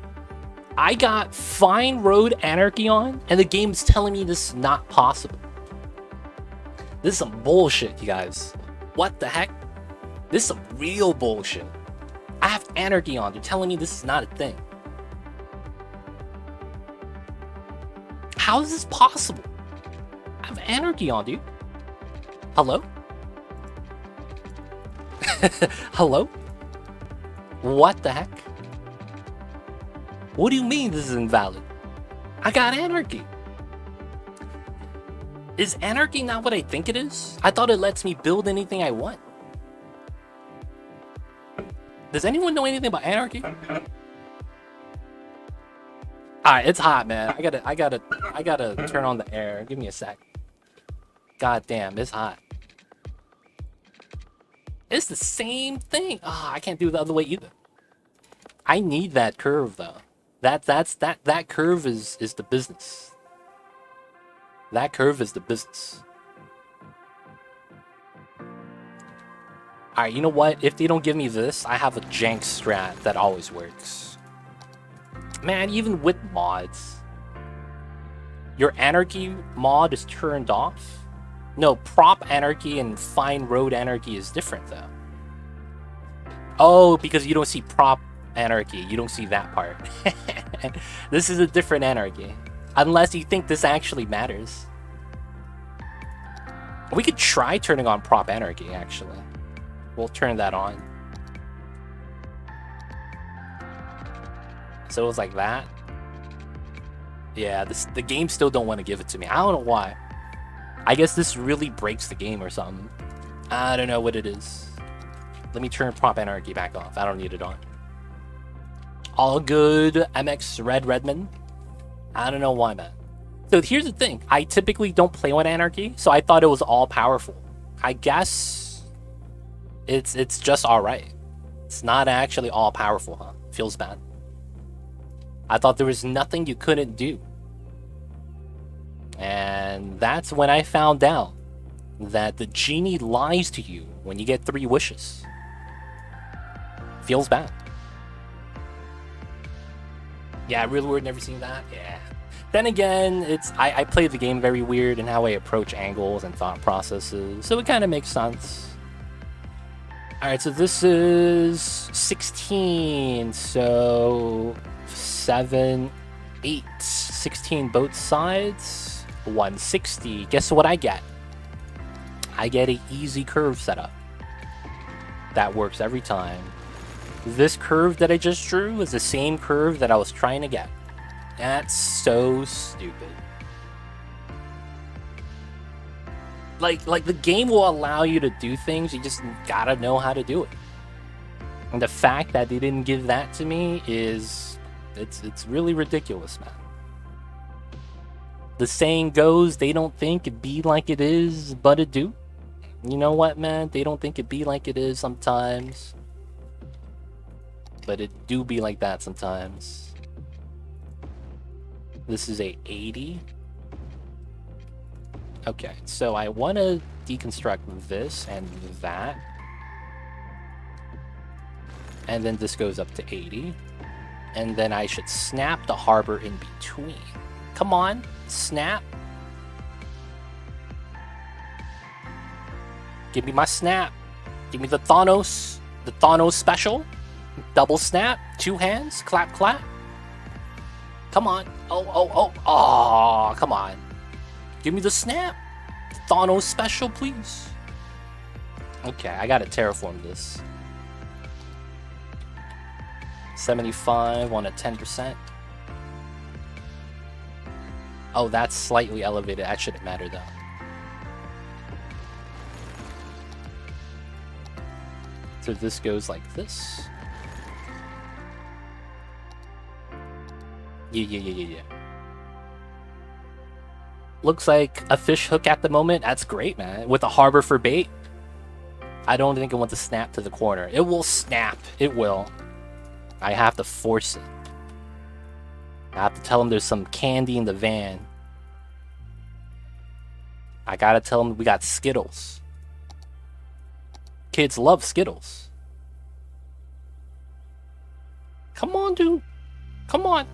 I got Fine Road Anarchy on, and the game's telling me this is not possible. This is some bullshit, you guys. What the heck? This is some real bullshit. I have Anarchy on. They're telling me this is not a thing. How is this possible? I have Anarchy on, dude. Hello? Hello? What the heck? What do you mean this is invalid? I got Anarchy. Is Anarchy not what I think it is? I thought it lets me build anything I want. Does anyone know anything about Anarchy? Alright, it's hot, man. I gotta turn on the air. Give me a sec. God damn, it's hot. It's the same thing. Ah, I can't do it the other way either. I need that curve though. That curve is the business. That curve is the business. Alright, you know what? If they don't give me this, I have a jank strat that always works. Man, even with mods, your Anarchy mod is turned off. No, prop Anarchy and Fine Road Anarchy is different though. Oh, because you don't see prop Anarchy. You don't see that part. This is a different Anarchy. Unless you think this actually matters. We could try turning on prop Anarchy, actually. We'll turn that on. So it was like that. Yeah, the game still don't want to give it to me. I don't know why. I guess this really breaks the game or something. I don't know what it is. Let me turn prop Anarchy back off. I don't need it on. All good, MX Redman. I don't know why, man. So here's the thing. I typically don't play with Anarchy, so I thought it was all powerful. I guess it's just alright. It's not actually all powerful, huh? Feels bad. I thought there was nothing you couldn't do. And that's when I found out that the genie lies to you when you get 3 wishes. Feels bad. Yeah, real weird, never seen that. Yeah. Then again, I play the game very weird in how I approach angles and thought processes, so it kind of makes sense. Alright, so this is 16, so 7, 8, 16 both sides, 160. Guess what I get? I get an easy curve setup. That works every time. This curve that I just drew is the same curve that I was trying to get. That's so stupid. Like the game will allow you to do things, you just gotta know how to do it. And the fact that they didn't give that to me is... It's really ridiculous, man. The saying goes, they don't think it be like it is, but it do. You know what, man? They don't think it be like it is sometimes. But it do be like that sometimes. This is a 80. Okay, so I want to deconstruct this and that. And then this goes up to 80. And then I should snap the harbor in between. Come on, snap. Give me my snap. Give me the Thanos special. Double snap, 2 hands, clap, clap. Come on. Oh, come on. Give me the snap. Thanos special, please. Okay, I gotta terraform this. 75 on a 10%. Oh, that's slightly elevated. That shouldn't matter, though. So this goes like this. Yeah. Looks like a fish hook at the moment. That's great, man. With a harbor for bait. I don't think it wants to snap to the corner. It will snap. It will. I have to force it. I have to tell him there's some candy in the van. I gotta tell them we got Skittles. Kids love Skittles. Come on, dude. Come on.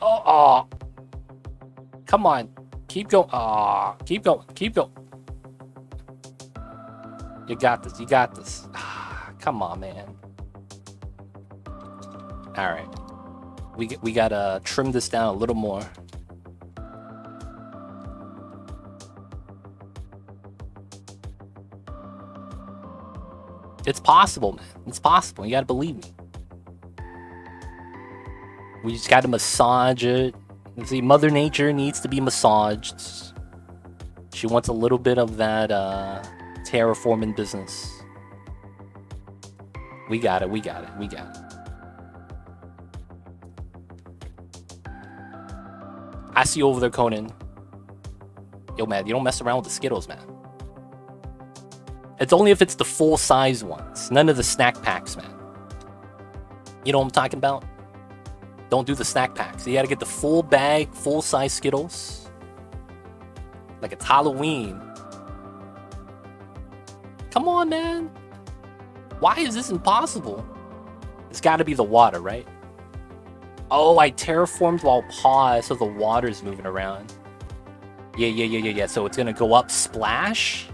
Oh. Come on. Keep going. Oh, keep going. Keep going. You got this. You got this. Come on, man. All right. We gotta trim this down a little more. It's possible, man. It's possible. You gotta believe me. We just gotta massage it. See, Mother Nature needs to be massaged. She wants a little bit of that terraforming business. We got it. We got it. We got it. I see you over there, Conan. Yo, man, you don't mess around with the Skittles, man. It's only if it's the full-size ones. None of the snack packs, man. You know what I'm talking about? Don't do the snack packs. You gotta get the full bag, full-size Skittles. Like it's Halloween. Come on, man. Why is this impossible? It's gotta be the water, right? Oh, I terraformed while paused, so the water's moving around. Yeah. So it's gonna go up, splash.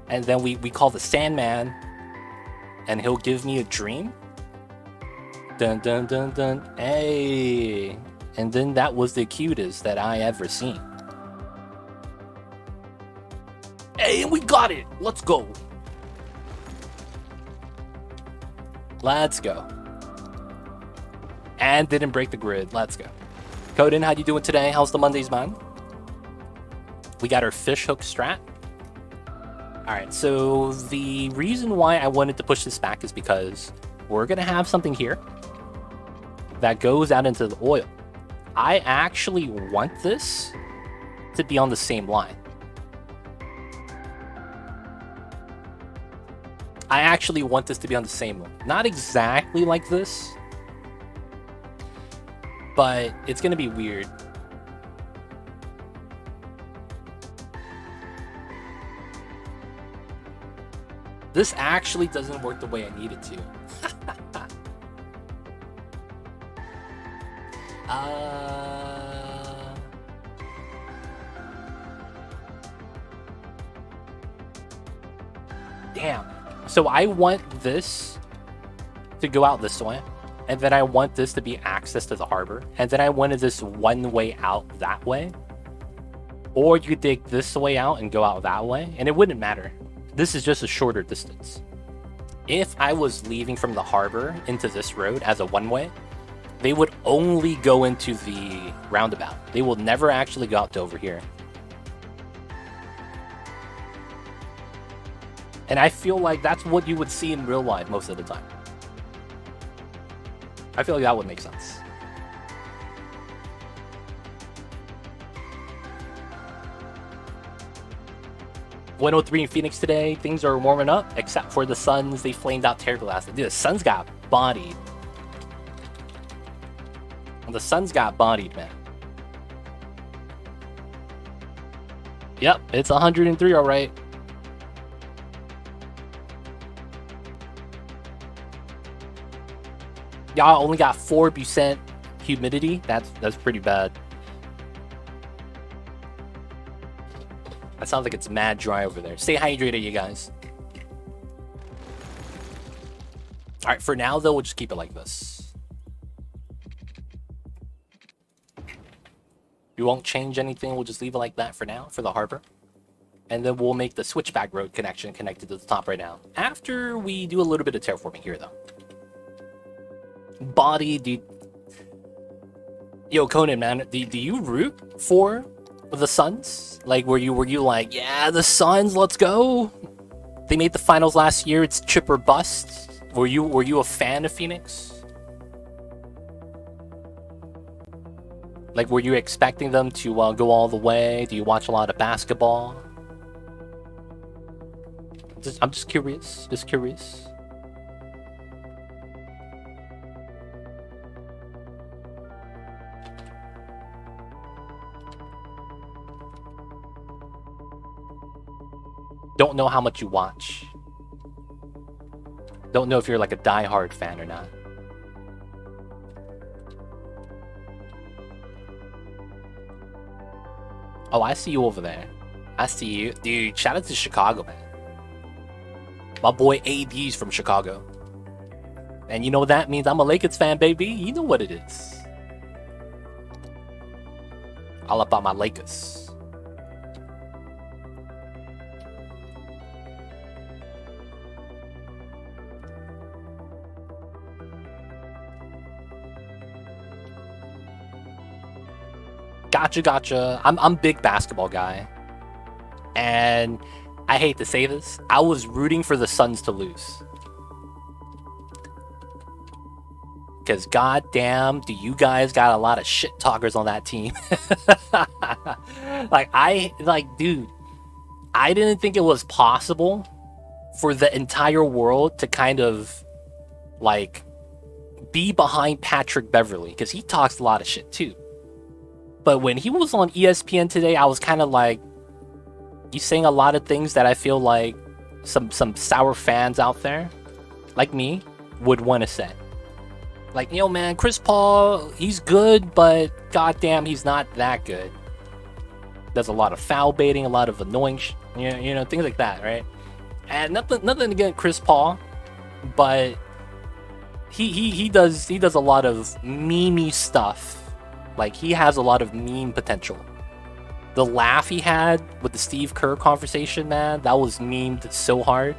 And then we call the Sandman. And he'll give me a dream. Dun dun dun dun. Hey. And then that was the cutest that I ever seen. Hey, and we got it! Let's go. Let's go. And didn't break the grid. Let's go. Coden, how you doing today? How's the Mondays, man? We got our fish hook strat. Alright, so the reason why I wanted to push this back is because we're going to have something here that goes out into the oil. I actually want this to be on the same line. I actually want this to be on the same line. Not exactly like this, but it's going to be weird. This actually doesn't work the way I need it to. Damn. So I want this to go out this way, and then I want this to be access to the harbor, and then I wanted this one way out that way. Or you could take this way out and go out that way, and it wouldn't matter. This is just a shorter distance. If I was leaving from the harbor into this road as a one-way, they would only go into the roundabout. They will never actually go out to over here. And I feel like that's what you would see in real life most of the time. I feel like that would make sense. .103 in Phoenix today. Things are warming up, except for the Suns. They flamed out terribly last night. Dude, the Suns got bodied. The Suns got bodied, man. Yep, it's 103, all right. Y'all only got 4% humidity. That's pretty bad. That sounds like it's mad dry over there. Stay hydrated, you guys. All right, for now, though, we'll just keep it like this. We won't change anything. We'll just leave it like that for now, for the harbor. And then we'll make the Switchback Road connection connected to the top right now. After we do a little bit of terraforming here, though. Body, dude. Yo, Conan, man, do you root for the Suns? Like, were you like, yeah, the Suns, let's go? They made the finals last year. It's chip or bust. Were you a fan of Phoenix? Like, were you expecting them to go all the way? Do you watch a lot of basketball? I'm just curious. Just curious. don't know how much you watch. Don't know if you're like a die-hard fan or not. Oh, I see you over there. I see you. Dude, shout out to Chicago, man. My boy AD's from Chicago. And you know what that means? I'm a Lakers fan, baby. You know what it is. All about my Lakers. Gotcha. I'm big basketball guy. And I hate to say this, I was rooting for the Suns to lose. Because goddamn, do you guys got a lot of shit talkers on that team. Dude, I didn't think it was possible for the entire world to kind of like be behind Patrick Beverley, because he talks a lot of shit too. But when he was on ESPN today, I was kind of like, he's saying a lot of things that I feel like some sour fans out there, like me, would want to say. Like, yo, man, Chris Paul, he's good, but goddamn, he's not that good. There's a lot of foul baiting, a lot of annoying, you know, things like that, right? And nothing against Chris Paul, but he does a lot of memey stuff. Like, he has a lot of meme potential. The laugh he had with the Steve Kerr conversation, man, that was memed so hard.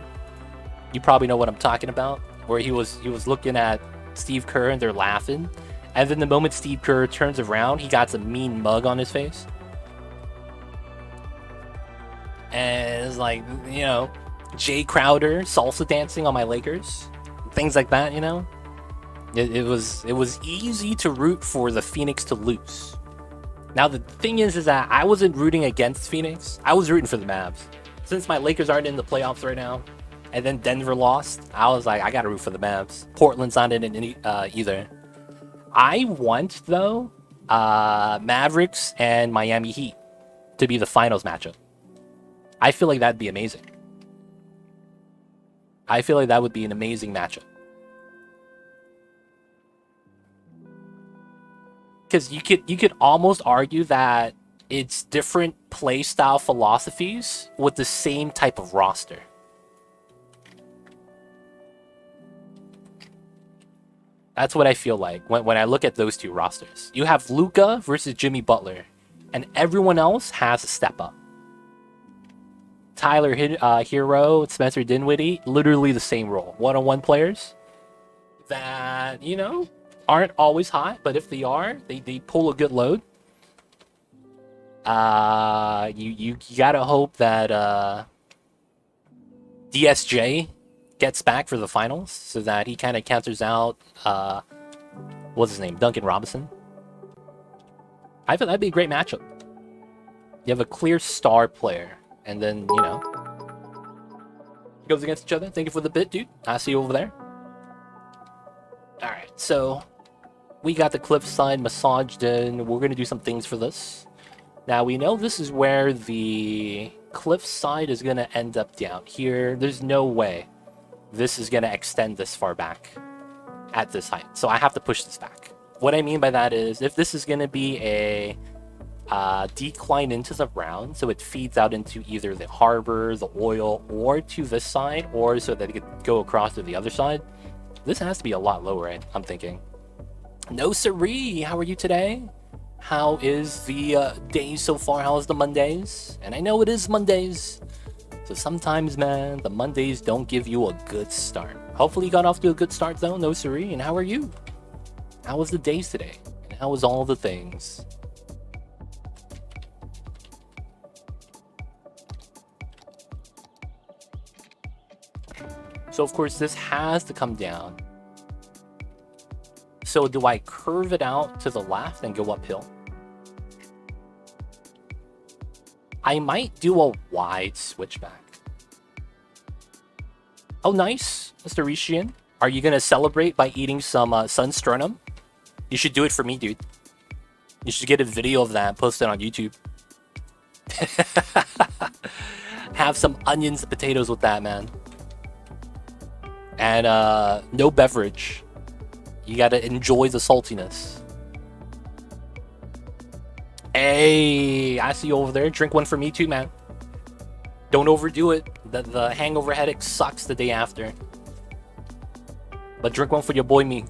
You probably know what I'm talking about, where he was looking at Steve Kerr and they're laughing, and then the moment Steve Kerr turns around, he got some mean mug on his face. And it's like, you know, Jay Crowder salsa dancing on my Lakers, things like that, you know. It was easy to root for the Phoenix to lose. Now the thing is that I wasn't rooting against Phoenix. I was rooting for the Mavs. Since my Lakers aren't in the playoffs right now, and then Denver lost, I was like, I gotta root for the Mavs. Portland's not in it either. I want, though, Mavericks and Miami Heat to be the finals matchup. I feel like that'd be amazing. I feel like that would be an amazing matchup. Because you could almost argue that it's different play style philosophies with the same type of roster. That's what I feel like when I look at those two rosters. You have Luka versus Jimmy Butler, and everyone else has a step up. Tyler Hero, Spencer Dinwiddie, literally the same role. One-on-one players that, you know, aren't always hot, but if they are, they pull a good load. You gotta hope that DSJ gets back for the finals so that he kind of counters out what's his name, Duncan Robinson. I feel that'd be a great matchup. You have a clear star player, and then, you know, goes against each other. Thank you for the bit, dude. I see you over there. All right, so we got the cliffside massaged in. We're gonna do some things for this. Now we know this is where the cliffside is gonna end up down here. There's no way this is gonna extend this far back at this height, so I have to push this back. What I mean by that is, if this is gonna be a decline into the ground, so it feeds out into either the harbor, the oil, or to this side, or so that it could go across to the other side, this has to be a lot lower, I'm thinking. No siree, how are you today? How is the day so far? How is the Mondays? And I know it is Mondays, so sometimes, man, the Mondays don't give you a good start. Hopefully you got off to a good start though, no siree. And how are you? How was the days today? And how was all the things? So of course this has to come down. So do I curve it out to the left and go uphill? I might do a wide switchback. Oh, nice, Mr. Rishian. Are you gonna celebrate by eating some sunsternum? You should do it for me, dude. You should get a video of that and post it on YouTube. have some onions and potatoes with that, man. And no beverage. You gotta enjoy the saltiness. Hey, I see you over there. Drink one for me too, man. Don't overdo it. The hangover headache sucks the day after. But drink one for your boy me.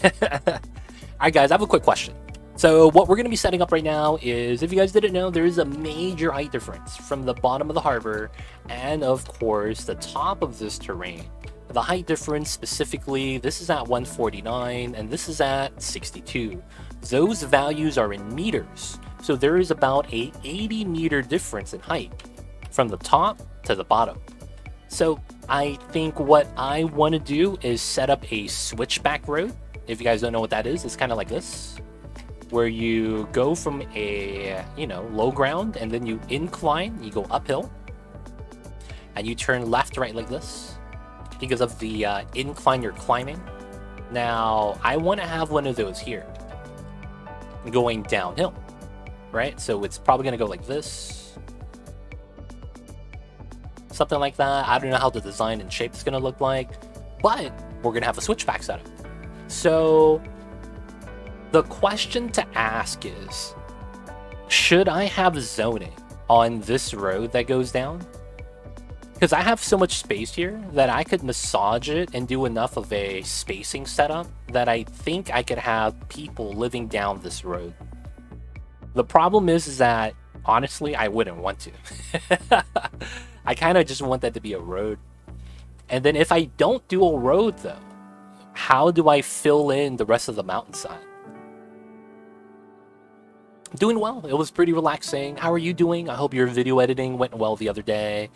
Alright guys, I have a quick question. So what we're going to be setting up right now is, if you guys didn't know, there is a major height difference from the bottom of the harbor and of course the top of this terrain. The height difference specifically, this is at 149 and this is at 62. Those values are in meters. So there is about a 80 meter difference in height from the top to the bottom. So I think what I want to do is set up a switchback road. If you guys don't know what that is, it's kind of like this, where you go from a, low ground and then you incline, you go uphill and you turn left, right like this because of the incline you're climbing. Now, I want to have one of those here going downhill, right? So it's probably going to go like this, something like that. I don't know how the design and shape is going to look like, but we're going to have a switchback setup. So the question to ask is, should I have zoning on this road that goes down? Because I have so much space here that I could massage it and do enough of a spacing setup that I think I could have people living down this road. The problem is that, honestly, I wouldn't want to. I kind of just want that to be a road. And then if I don't do a road, though, how do I fill in the rest of the mountainside? Doing well. It was pretty relaxing. How are you doing? I hope your video editing went well the other day.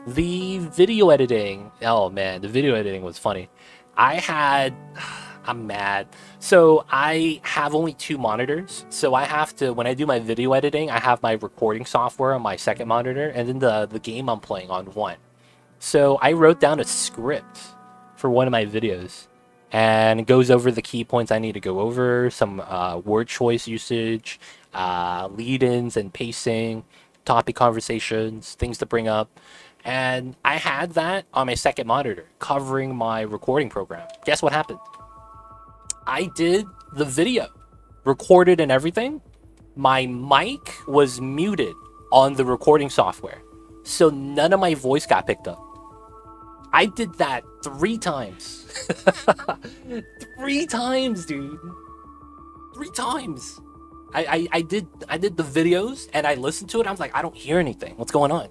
The video editing, oh man, the video editing was funny. I'm mad. So I have only 2 monitors. So I have to, when I do my video editing, I have my recording software on my second monitor and then the game I'm playing on one. So I wrote down a script for one of my videos and it goes over the key points I need to go over, some word choice usage, lead-ins and pacing, topic conversations, things to bring up. And I had that on my second monitor covering my recording program. Guess what happened? I did the video, recorded and everything. My mic was muted on the recording software, so none of my voice got picked up. I did that 3 times. 3 times, dude. 3 times. I did the videos and I listened to it. I was like, I don't hear anything. What's going on?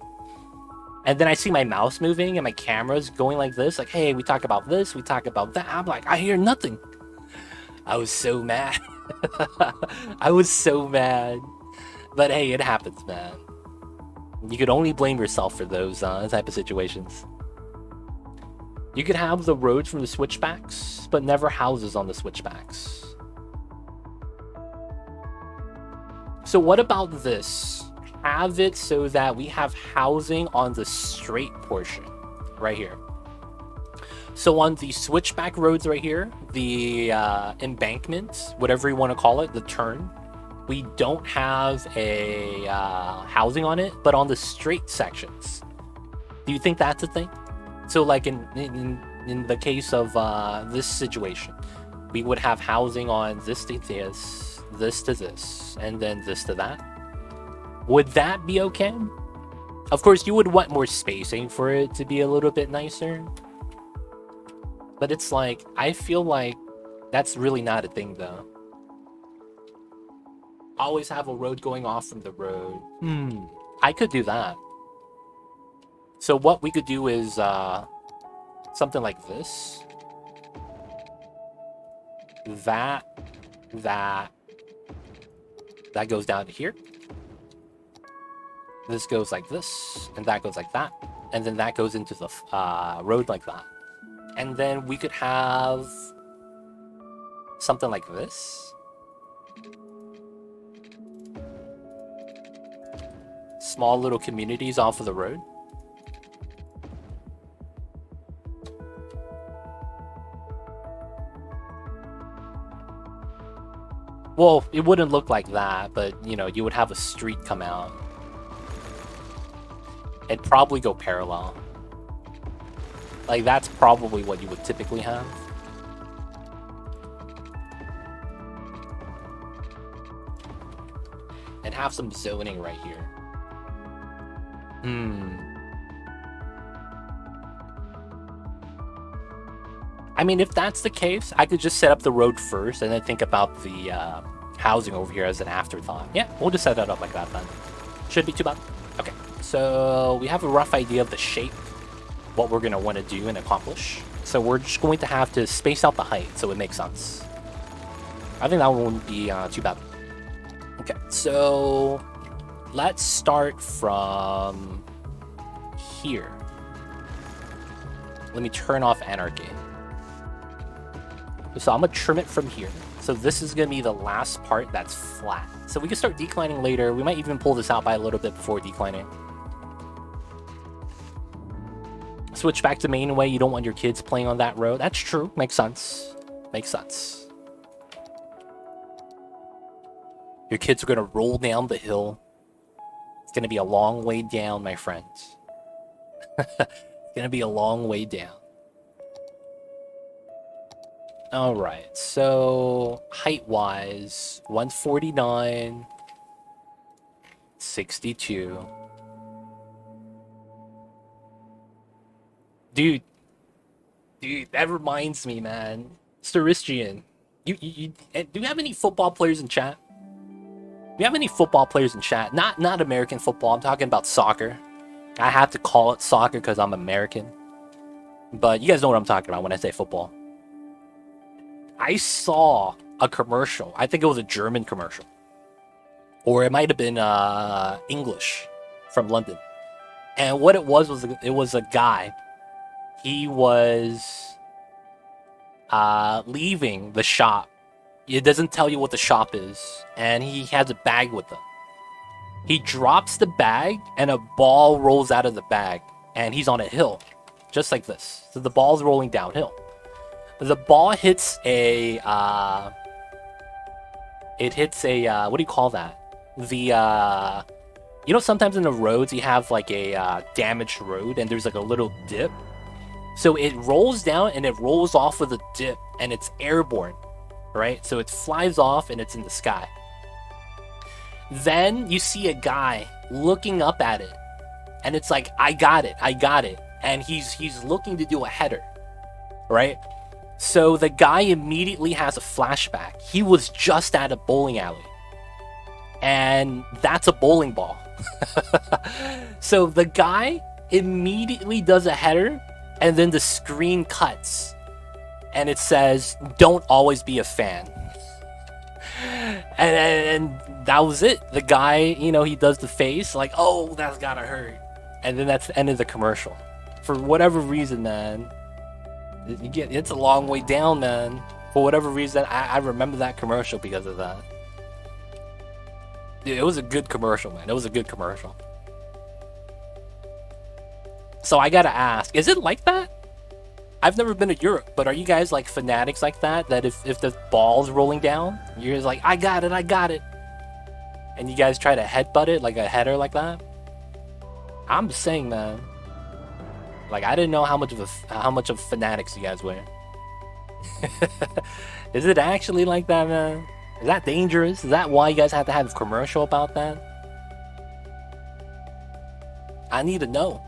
And then I see my mouse moving and my camera's going like this. Like, hey, we talk about this, we talk about that. I'm like, I hear nothing. I was so mad. I was so mad. But hey, it happens, man. You could only blame yourself for those type of situations. You could have the roads from the switchbacks, but never houses on the switchbacks. So what about this? Have it so that we have housing on the straight portion right here. So on the switchback roads right here, the embankment, whatever you want to call it, the turn, we don't have a housing on it, but on the straight sections. Do you think that's a thing? So like in the case of this situation, we would have housing on this to this to this, and then this to that. Would that be okay? Of course, you would want more spacing for it to be a little bit nicer. But it's like, I feel like that's really not a thing though. Always have a road going off from the road. I could do that. So what we could do is something like this. That goes down to here. This goes like this, and that goes like that. And then that goes into the road like that. And then we could have something like this. Small little communities off of the road. Well, it wouldn't look like that, but, you know, you would have a street come out. it'd probably go parallel. Like, that's probably what you would typically have. And have some zoning right here. I mean, if that's the case, I could just set up the road first and then think about the housing over here as an afterthought. Yeah, we'll just set that up like that then. Shouldn't be too bad. Okay, so we have a rough idea of the shape, what we're going to want to do and accomplish. So we're just going to have to space out the height so it makes sense. I think that won't be too bad. Okay, so let's start from here. Let me turn off Anarchy. So I'm going to trim it from here. So this is going to be the last part that's flat. So we can start declining later. We might even pull this out by a little bit before declining. Switch back to main way. You don't want your kids playing on that road. That's true. Makes sense. Makes sense. Your kids are going to roll down the hill. It's going to be a long way down, my friends. It's going to be a long way down. All right, so height-wise, 149, 62. Dude, that reminds me, man. Steristian, do you have any football players in chat? Do you have any football players in chat? Not American football. I'm talking about soccer. I have to call it soccer because I'm American. But you guys know what I'm talking about when I say football. I saw a commercial. I think it was a German commercial. Or it might have been English from London. And what it was it was a guy. He was leaving the shop. It doesn't tell you what the shop is. And he has a bag with him. He drops the bag and a ball rolls out of the bag. And he's on a hill. Just like this. So the ball's rolling downhill. The ball hits a, what do you call that? You know, sometimes in the roads you have like a damaged road and there's like a little dip. So it rolls down and it rolls off with a dip and it's airborne, right? So it flies off and it's in the sky. Then you see a guy looking up at it and it's like, I got it. And he's looking to do a header, right? So the guy immediately has a flashback. He was just at a bowling alley. And that's a bowling ball. So the guy immediately does a header, and then the screen cuts. And it says, don't always be a fan. And that was it. The guy, you know, he does the face, like, oh, that's gotta hurt. And then that's the end of the commercial. For whatever reason, man. It's a long way down, man. For whatever reason, I remember that commercial because of that. Dude, it was a good commercial, man. It was a good commercial. So I gotta ask, is it like that? I've never been to Europe, but are you guys like fanatics like that? That if the ball's rolling down, you're just like, I got it. And you guys try to headbutt it like a header like that? I'm just saying, man. Like, I didn't know how much of fanatics you guys were. Is it actually like that, man? Is that dangerous? Is that why you guys have to have a commercial about that? I need to know.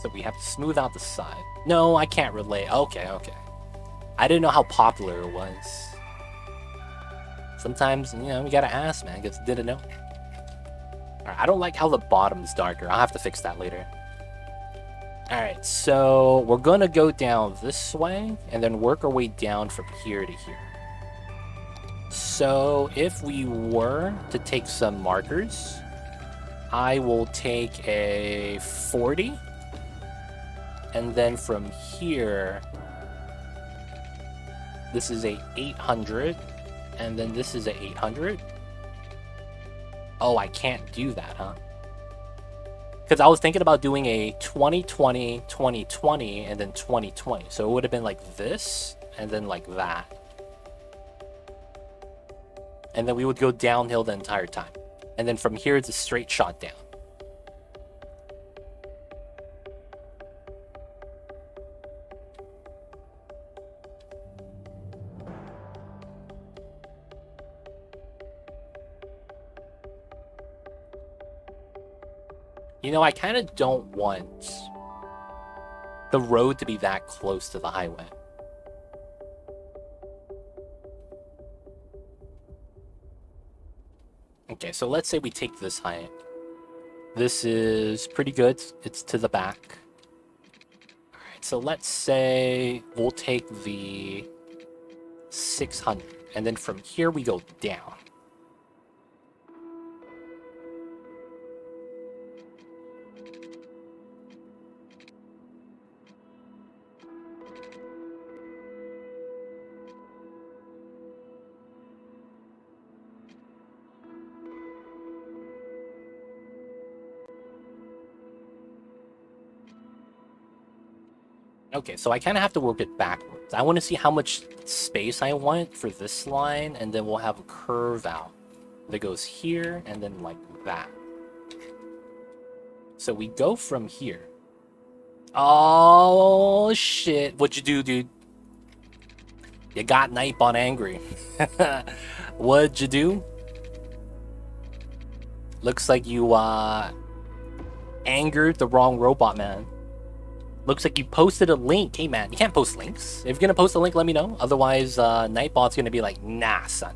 So we have to smooth out the side. No, I can't relate. Okay. I didn't know how popular it was. Sometimes, you know, we gotta ask, man, because didn't know. Alright, I don't like how the bottom is darker. I'll have to fix that later. Alright, so we're gonna go down this way and then work our way down from here to here. So if we were to take some markers, I will take a 40. And then from here, this is a 800, and then this is a 800. Oh, I can't do that, huh? Because I was thinking about doing a 2020, 2020, and then 2020. So it would have been like this, and then like that. And then we would go downhill the entire time. And then from here, it's a straight shot down. You know, I kind of don't want the road to be that close to the highway. Okay, so let's say we take this height. This is pretty good. It's to the back. All right, so let's say we'll take the 600. And then from here, we go down. Okay, so I kind of have to work it backwards. I want to see how much space I want for this line, and then we'll have a curve out that goes here, and then like that. So we go from here. Oh, shit. What'd you do, dude? You got Nightbot angry. What'd you do? Looks like you, angered the wrong robot, man. Looks like you posted a link. Hey, man, you can't post links. If you're gonna post a link, let me know. Otherwise, Nightbot's gonna be like, nah, son.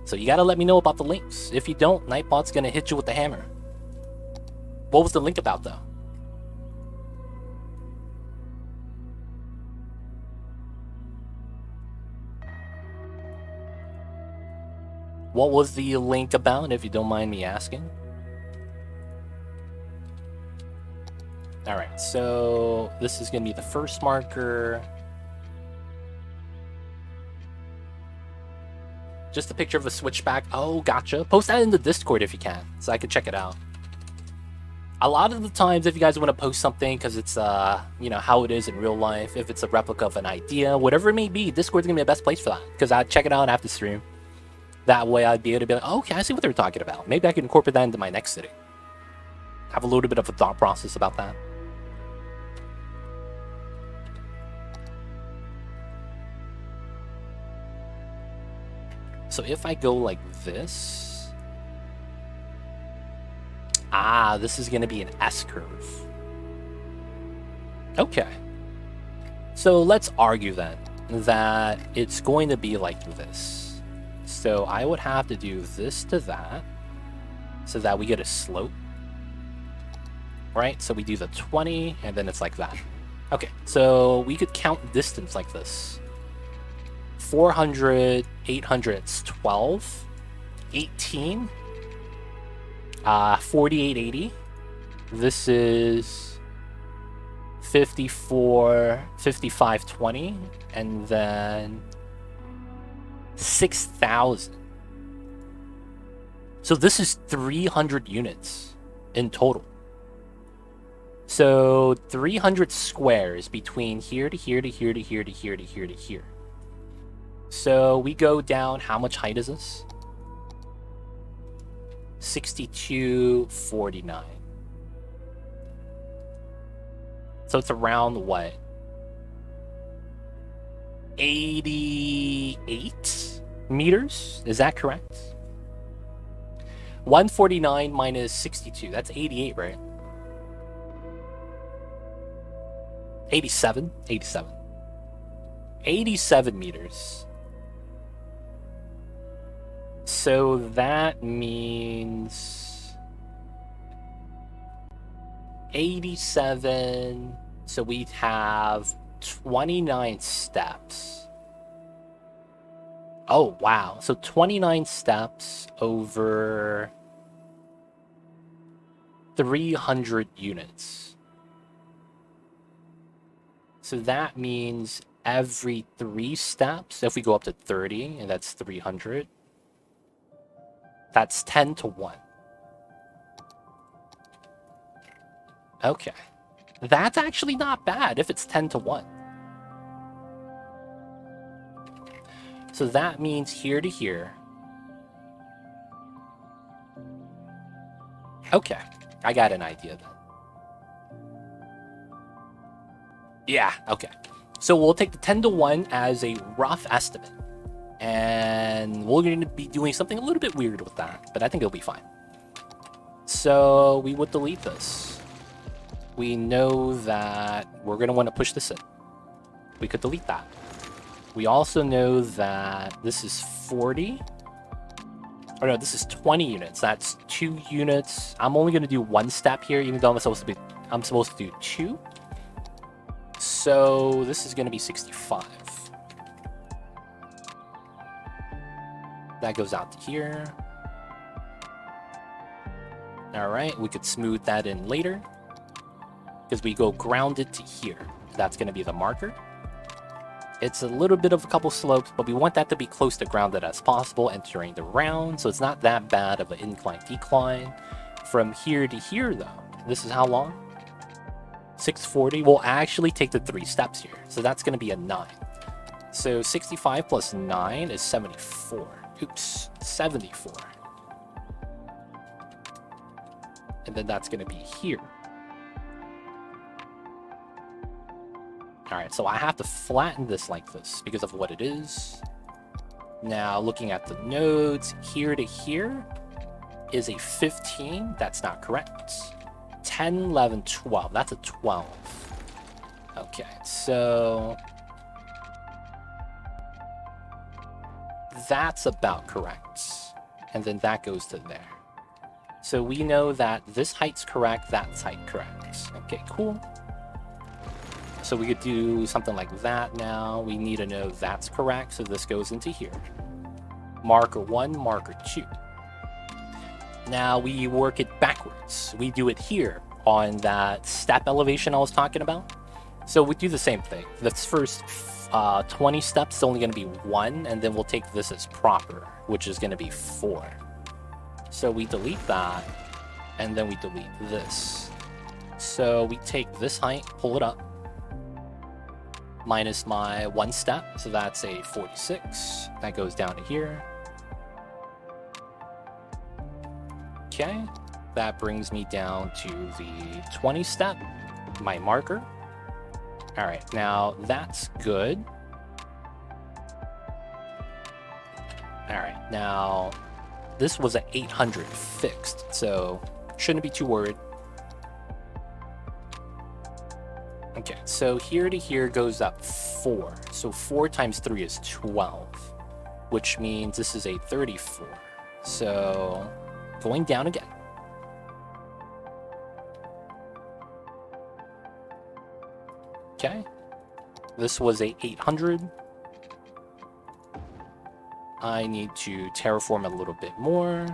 So you gotta let me know about the links. If you don't, Nightbot's gonna hit you with the hammer. What was the link about, though? What was the link about, if you don't mind me asking? Alright, so this is going to be the first marker. Just a picture of a switchback. Oh, gotcha. Post that in the Discord if you can, so I can check it out. A lot of the times, if you guys want to post something, because it's, you know, how it is in real life, if it's a replica of an idea, whatever it may be, Discord's going to be the best place for that. Because I'd check it out after stream. That way I'd be able to be like, oh, okay, I see what they're talking about. Maybe I can incorporate that into my next city. Have a little bit of a thought process about that. So if I go like this... Ah, this is going to be an S-curve. Okay. So let's argue then that it's going to be like this. So I would have to do this to that so that we get a slope. Right? So we do the 20 and then it's like that. Okay, so we could count distance like this. 400, 800, it's 12, 18, 4880. This is 54, 5520, and then 6,000. So this is 300 units in total. So 300 squares between here to here to here to here to here to here to here. So we go down, how much height is this? 6249. So it's around what? 88 meters? Is that correct? 149 minus 62. That's 88, right? 87? 87. 87 meters. So that means 87. So we'd have 29 steps. Oh, wow. So 29 steps over 300 units. So that means every 3 steps, if we go up to 30, and that's 300. That's 10 to 1. Okay. That's actually not bad if it's 10 to 1. So that means here to here. Okay. I got an idea then. Yeah, okay. So we'll take the 10 to 1 as a rough estimate. And we're going to be doing something a little bit weird with that, but I think it'll be fine. So we would delete this. We know that we're going to want to push this in. We could delete that. We also know that this is 40. Oh no, this is 20 units. That's 2 units. I'm only going to do 1 step here, even though I'm supposed to do 2. So this is going to be 65. That goes out to here. All right, we could smooth that in later because we go grounded to here. That's going to be the marker. It's a little bit of a couple slopes, but we want that to be close to grounded as possible entering the round, so it's not that bad of an incline-decline. From here to here, though, this is how long? 640. We'll actually take the 3 steps here, so that's going to be a 9. So 65 plus 9 is 74. Oops, 74. And then that's going to be here. All right, so I have to flatten this like this because of what it is. Now, looking at the nodes, here to here is a 15. That's not correct. 10, 11, 12. That's a 12. Okay, so that's about correct. And then that goes to there. So we know that this height's correct, that's height correct. Okay, cool. So we could do something like that now. We need to know that's correct, so this goes into here. Marker 1, marker 2. Now we work it backwards. We do it here on that step elevation I was talking about. So we do the same thing. This first 20 steps is only going to be 1, and then we'll take this as proper, which is going to be 4. So we delete that, and then we delete this. So we take this height, pull it up, minus my 1 step, so that's a 46. That goes down to here. Okay, that brings me down to the 20 step, my marker. All right, now that's good. All right, now this was an 800 fixed, so shouldn't be too worried. Okay, so here to here goes up 4. So 4 times 3 is 12, which means this is a 34. So going down again. Okay, this was a 800. I need to terraform a little bit more.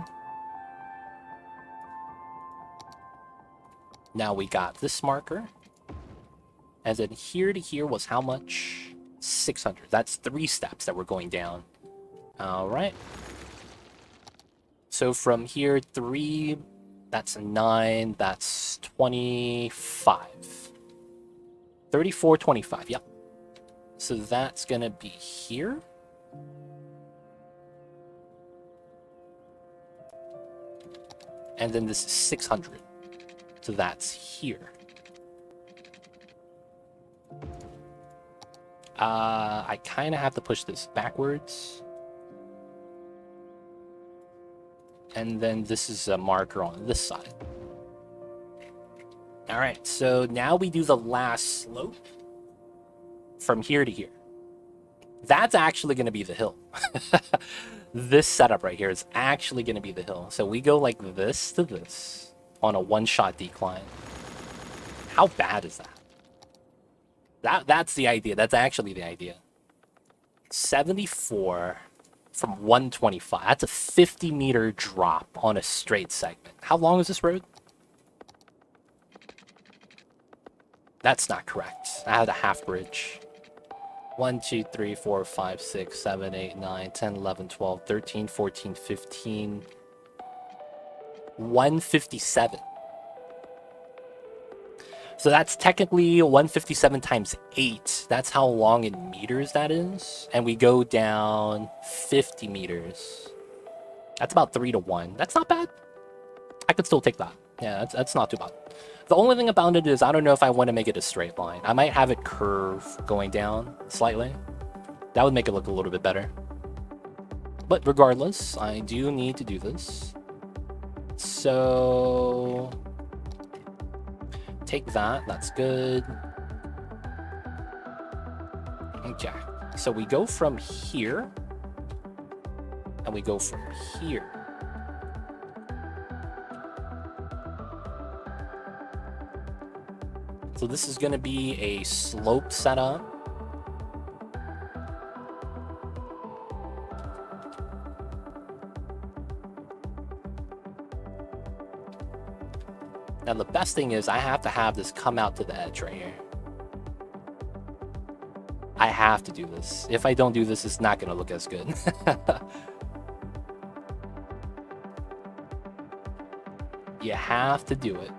Now we got this marker. And then here to here was how much? 600. That's 3 steps that we're going down. All right. So from here, 3, that's 9, that's 25. 34, 25, yep. So that's going to be here. And then this is 600. So that's here. I kind of have to push this backwards. And then this is a marker on this side. All right, so now we do the last slope from here to here. That's actually going to be the hill. This setup right here is actually going to be the hill. So we go like this to this on a one-shot decline. How bad is that? That's the idea. That's actually the idea. 74 from 125. That's a 50-meter drop on a straight segment. How long is this road? That's not correct. I had a half bridge. 1, 2, 3, 4, 5, 6, 7, 8, 9, 10, 11, 12, 13, 14, 15. 157. So that's technically 157 times 8. That's how long in meters that is. And we go down 50 meters. That's about 3 to 1. That's not bad. I could still take that. Yeah, that's not too bad. The only thing about it is I don't know if I want to make it a straight line. I might have it curve going down slightly. That would make it look a little bit better. But regardless, I do need to do this. So take that. That's good. Okay. So we go from here. And we go from here. So this is going to be a slope setup. Now the best thing is I have to have this come out to the edge right here. I have to do this. If I don't do this, it's not going to look as good. You have to do it.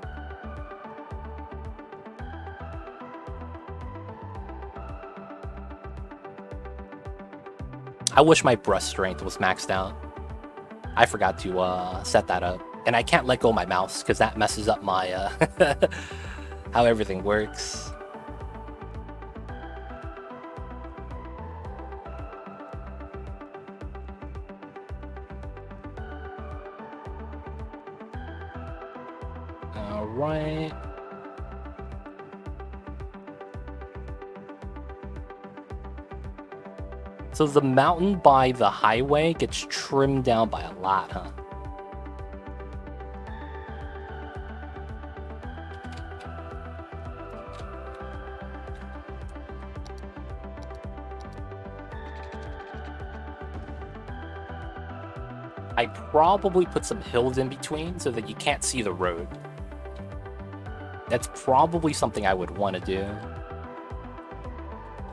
I wish my brush strength was maxed out. I forgot to set that up. And I can't let go of my mouse because that messes up my how everything works. All right. So the mountain by the highway gets trimmed down by a lot, huh? I probably put some hills in between so that you can't see the road. That's probably something I would want to do.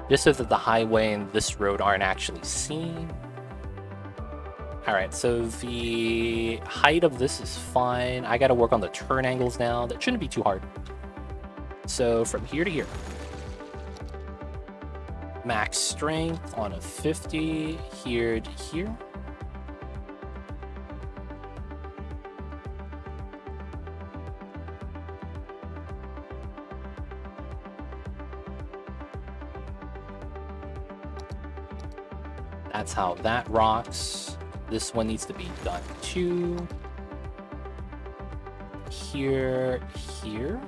Just so that the highway and this road aren't actually seen. Alright, so the height of this is fine. I gotta work on the turn angles now. That shouldn't be too hard. So from here to here. Max strength on a 50. Here to here. That's how that rocks. This one needs to be done too. Here, here.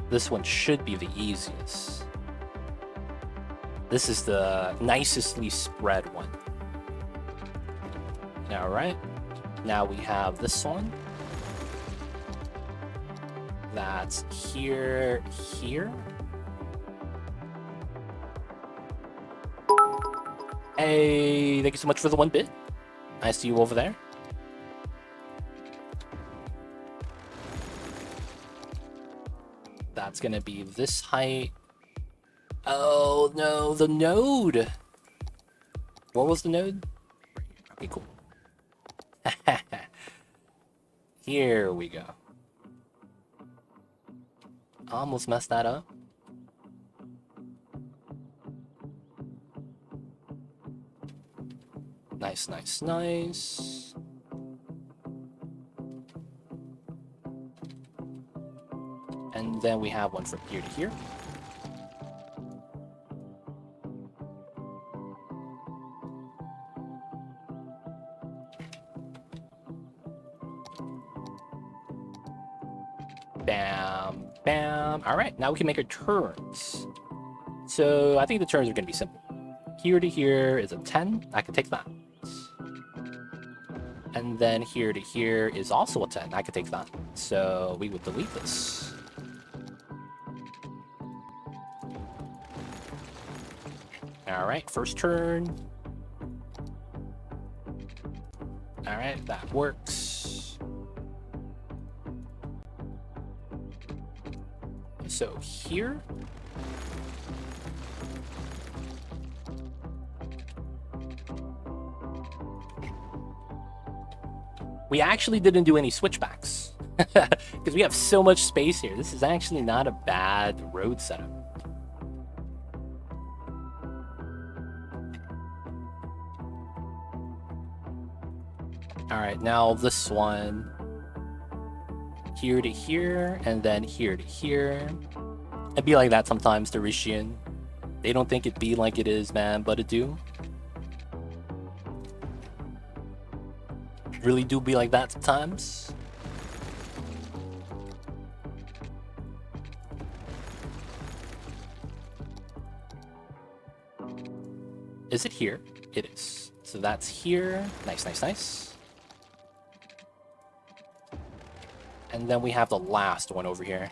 This one should be the easiest. This is the nicestly spread one. All right. Now we have this one. That's here, here. Hey, thank you so much for the 1 bit. I see you over there. That's gonna be this height. Oh no, the node. What was the node? Okay, cool. Here we go. Almost messed that up. Nice, nice, nice. And then we have one from here to here. Bam, bam. All right, now we can make our turns. So I think the turns are going to be simple. Here to here is a 10. I can take that. And then here to here is also a 10. I could take that. So we would delete this. All right, first turn. All right, that works. So here. We actually didn't do any switchbacks because we have so much space here. This is actually not a bad road setup. All right, now this one, here to here, and then here to here. It'd be like that sometimes to Rishian. They don't think it be like it is, man, but it do. Really do be like that sometimes. Is it here? It is. So that's here. Nice, nice, nice. And then we have the last one over here.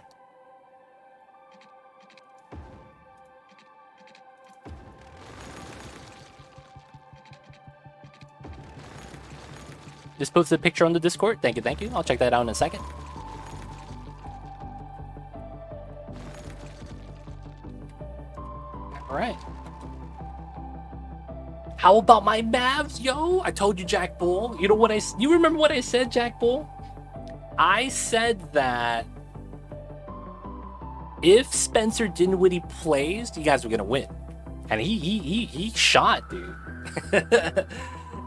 Just posted a picture on the Discord. Thank you, thank you. I'll check that out in a second. All right. How about my Mavs, yo? I told you, Jack Bull. You know what you remember what I said, Jack Bull? I said that if Spencer Dinwiddie plays, you guys were gonna win, and he shot, dude.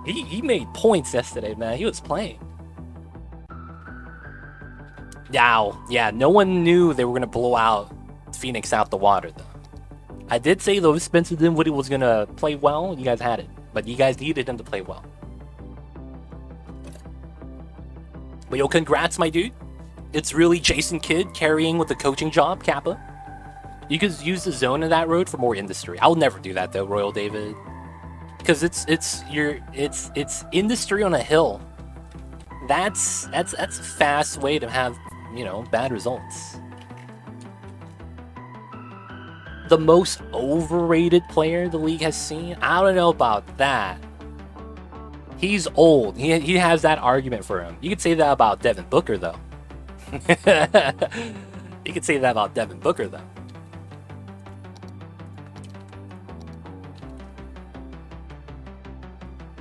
he made points yesterday, man. He was playing. Yeah. No one knew they were gonna blow out Phoenix out the water, though. I did say though, if Spencer Dinwiddie was gonna play well, you guys had it, but you guys needed him to play well. But yo, congrats, my dude. It's really Jason Kidd carrying with the coaching job, Kappa. You could use the zone of that road for more industry. I'll never do that though, Royal David, because it's industry on a hill. That's a fast way to have, you know, bad results. The most overrated player the league has seen? I don't know about that. He's old. He has that argument for him. You could say that about Devin Booker, though. You could say that about Devin Booker, though.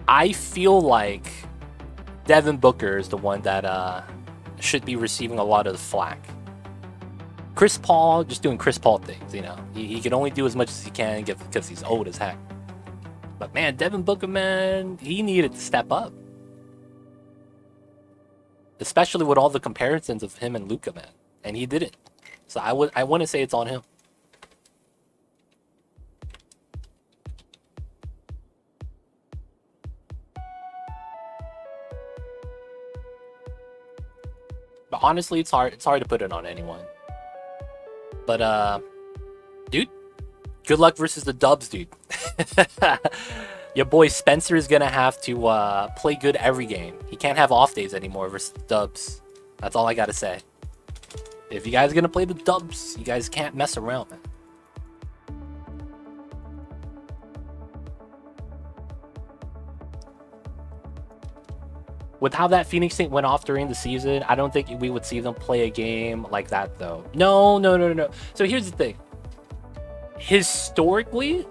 I feel like Devin Booker is the one that should be receiving a lot of the flack. Chris Paul, just doing Chris Paul things, you know. He can only do as much as he can because he's old as heck. But man, Devin Booker, man, he needed to step up. Especially with all the comparisons of him and Luka, man. And he didn't. So I want to say it's on him. But honestly, it's hard to put it on anyone. But dude, good luck versus the Dubs, dude. Your boy Spencer is gonna have to play good every game. He can't have off days anymore versus the Dubs. That's all I gotta say. If you guys are gonna play the Dubs, you guys can't mess around, man. With how that Phoenix thing went off during the season, I don't think we would see them play a game like that, though. No. So here's the thing. Historically,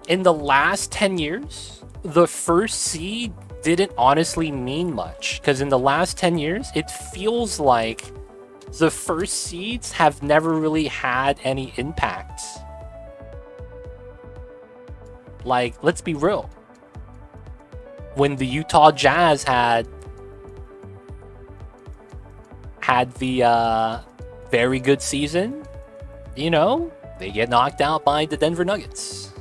in the last 10 years, the first seed didn't honestly mean much. Because in the last 10 years, it feels like the first seeds have never really had any impact. Like, let's be real. When the Utah Jazz had the very good season, you know, they get knocked out by the Denver Nuggets.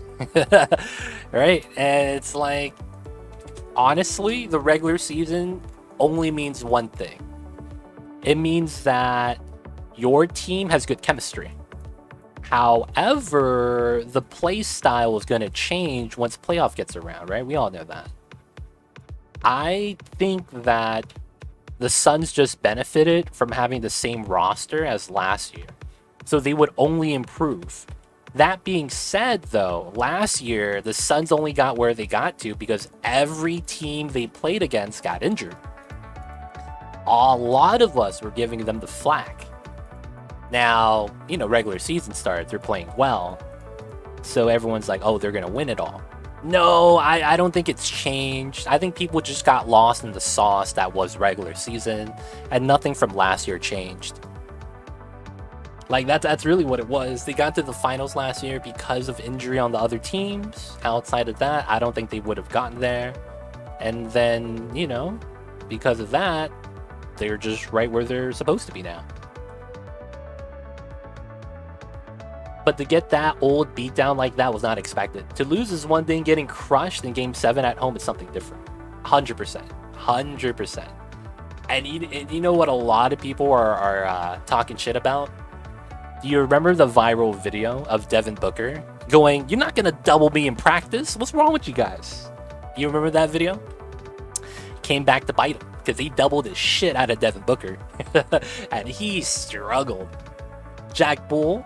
Right? And it's like, honestly, the regular season only means one thing. It means that your team has good chemistry. However, the play style is going to change once playoff gets around, right? We all know that. I think that the Suns just benefited from having the same roster as last year. So they would only improve. That being said, though, last year, the Suns only got where they got to because every team they played against got injured. A lot of us were giving them the flack. Now, you know, regular season starts, they're playing well. So everyone's like, oh, they're going to win it all. No, I don't think it's changed. I think people just got lost in the sauce that was regular season, and nothing from last year changed. Like, that's really what it was. They got to the finals last year because of injury on the other teams. Outside of that, I don't think they would have gotten there. And then, you know, because of that, they're just right where they're supposed to be now. But to get that old beatdown like that was not expected. To lose is one thing, getting crushed in Game 7 at home is something different. 100%. 100%. And you know what a lot of people are talking shit about? Do you remember the viral video of Devin Booker going, "You're not going to double me in practice? What's wrong with you guys?" You remember that video? Came back to bite him because he doubled his shit out of Devin Booker. And he struggled. Jack Bull,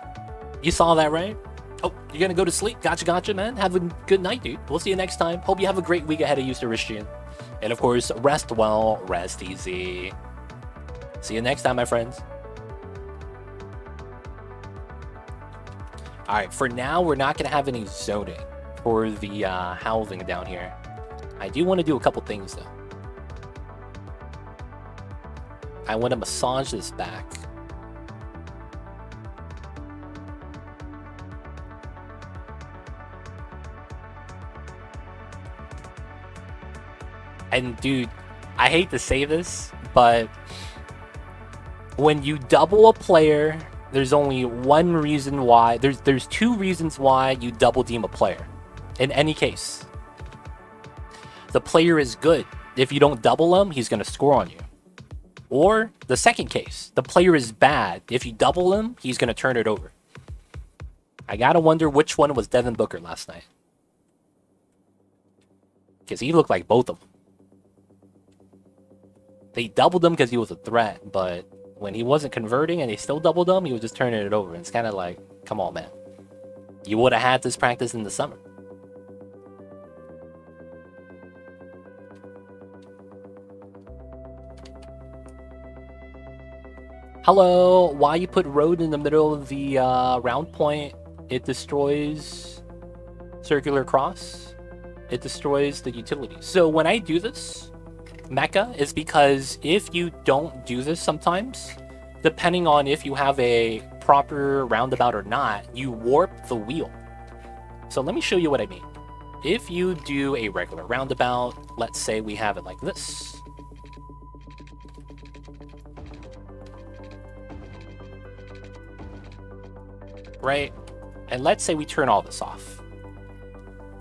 you saw that, right? Oh, you're going to go to sleep? Gotcha, man. Have a good night, dude. We'll see you next time. Hope you have a great week ahead of you, Saristian. And of course, rest well, rest easy. See you next time, my friends. Alright, for now, we're not going to have any zoning for the housing down here. I do want to do a couple things, though. I want to massage this back. And dude, I hate to say this, but when you double a player, there's only one reason why. There's two reasons why you double team a player. In any case, the player is good. If you don't double him, he's going to score on you. Or the second case, the player is bad. If you double him, he's going to turn it over. I got to wonder which one was Devin Booker last night. Because he looked like both of them. They doubled him because he was a threat, but when he wasn't converting and they still doubled him, he was just turning it over. And it's kind of like, come on, man. You would have had this practice in the summer. Hello, why you put road in the middle of the round point? It destroys circular cross. It destroys the utility. So when I do this, Mecha, is because if you don't do this sometimes, depending on if you have a proper roundabout or not, you warp the wheel. So let me show you what I mean. If you do a regular roundabout, let's say we have it like this. Right? And let's say we turn all this off.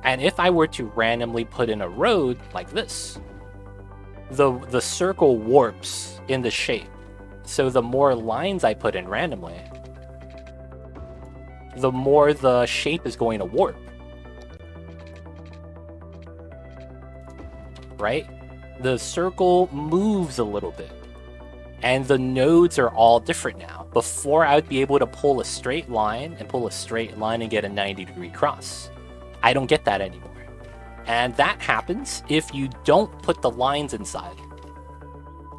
And if I were to randomly put in a road like this, the circle warps in the shape. So the more lines I put in randomly, the more the shape is going to warp. Right? The circle moves a little bit. And the nodes are all different now. Before, I would be able to pull a straight line and get a 90-degree cross. I don't get that anymore. And that happens if you don't put the lines inside.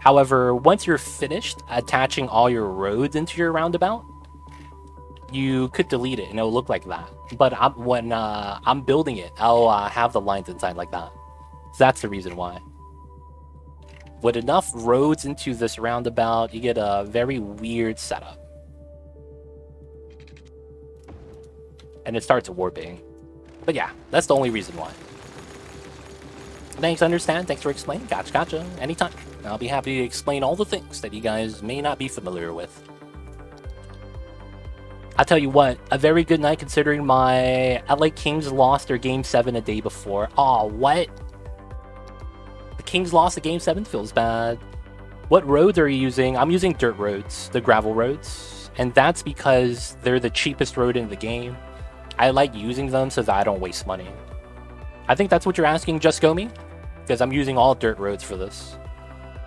However, once you're finished attaching all your roads into your roundabout, you could delete it and it'll look like that. But when I'm building it, I'll have the lines inside like that. So that's the reason why. With enough roads into this roundabout, you get a very weird setup. And it starts warping. But yeah, that's the only reason why. Thanks, understand. Thanks for explaining. Gotcha. Anytime. I'll be happy to explain all the things that you guys may not be familiar with. I'll tell you what, a very good night considering my LA Kings lost their Game 7 a day before. Aw, what? The Kings lost the Game 7? Feels bad. What roads are you using? I'm using dirt roads, the gravel roads. And that's because they're the cheapest road in the game. I like using them so that I don't waste money. I think that's what you're asking, Just Go Me? Because I'm using all dirt roads for this.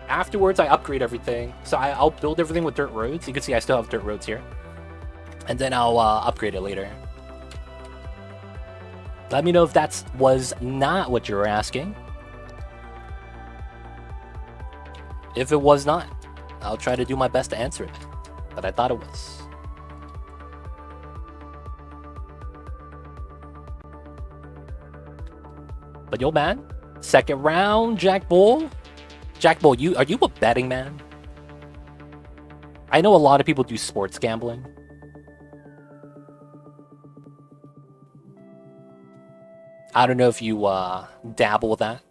Afterwards, I upgrade everything. So I'll build everything with dirt roads. You can see I still have dirt roads here. And then I'll upgrade it later. Let me know if that was not what you were asking. If it was not, I'll try to do my best to answer it. But I thought it was. But yo, man, second round, Jack Bull. Jack Bull, are you a betting man? I know a lot of people do sports gambling. I don't know if you dabble with that.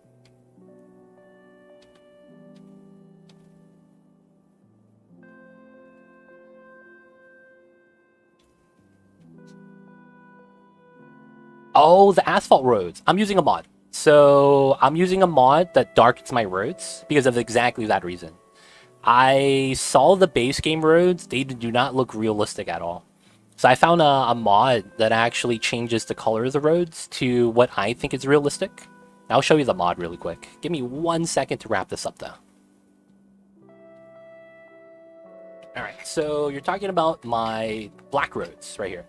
Oh, the asphalt roads. I'm using a mod. So I'm using a mod that darkens my roads because of exactly that reason. I saw the base game roads. They do not look realistic at all. So I found a mod that actually changes the color of the roads to what I think is realistic. I'll show you the mod really quick. Give me 1 second to wrap this up though. Alright, so you're talking about my black roads right here.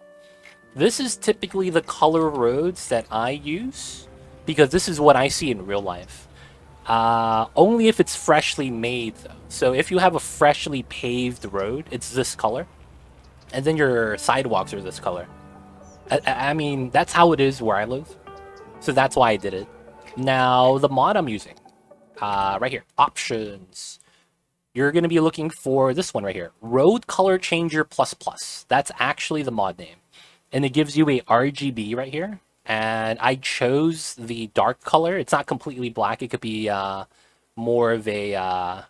This is typically the color roads that I use because this is what I see in real life. Only if it's freshly made though. So if you have a freshly paved road, it's this color. And then your sidewalks are this color. I mean, that's how it is where I live. So that's why I did it. Now, the mod I'm using, right here, options. You're going to be looking for this one right here, Road Color Changer ++. That's actually the mod name. And it gives you a RGB right here. And I chose the dark color. It's not completely black. It could be more of a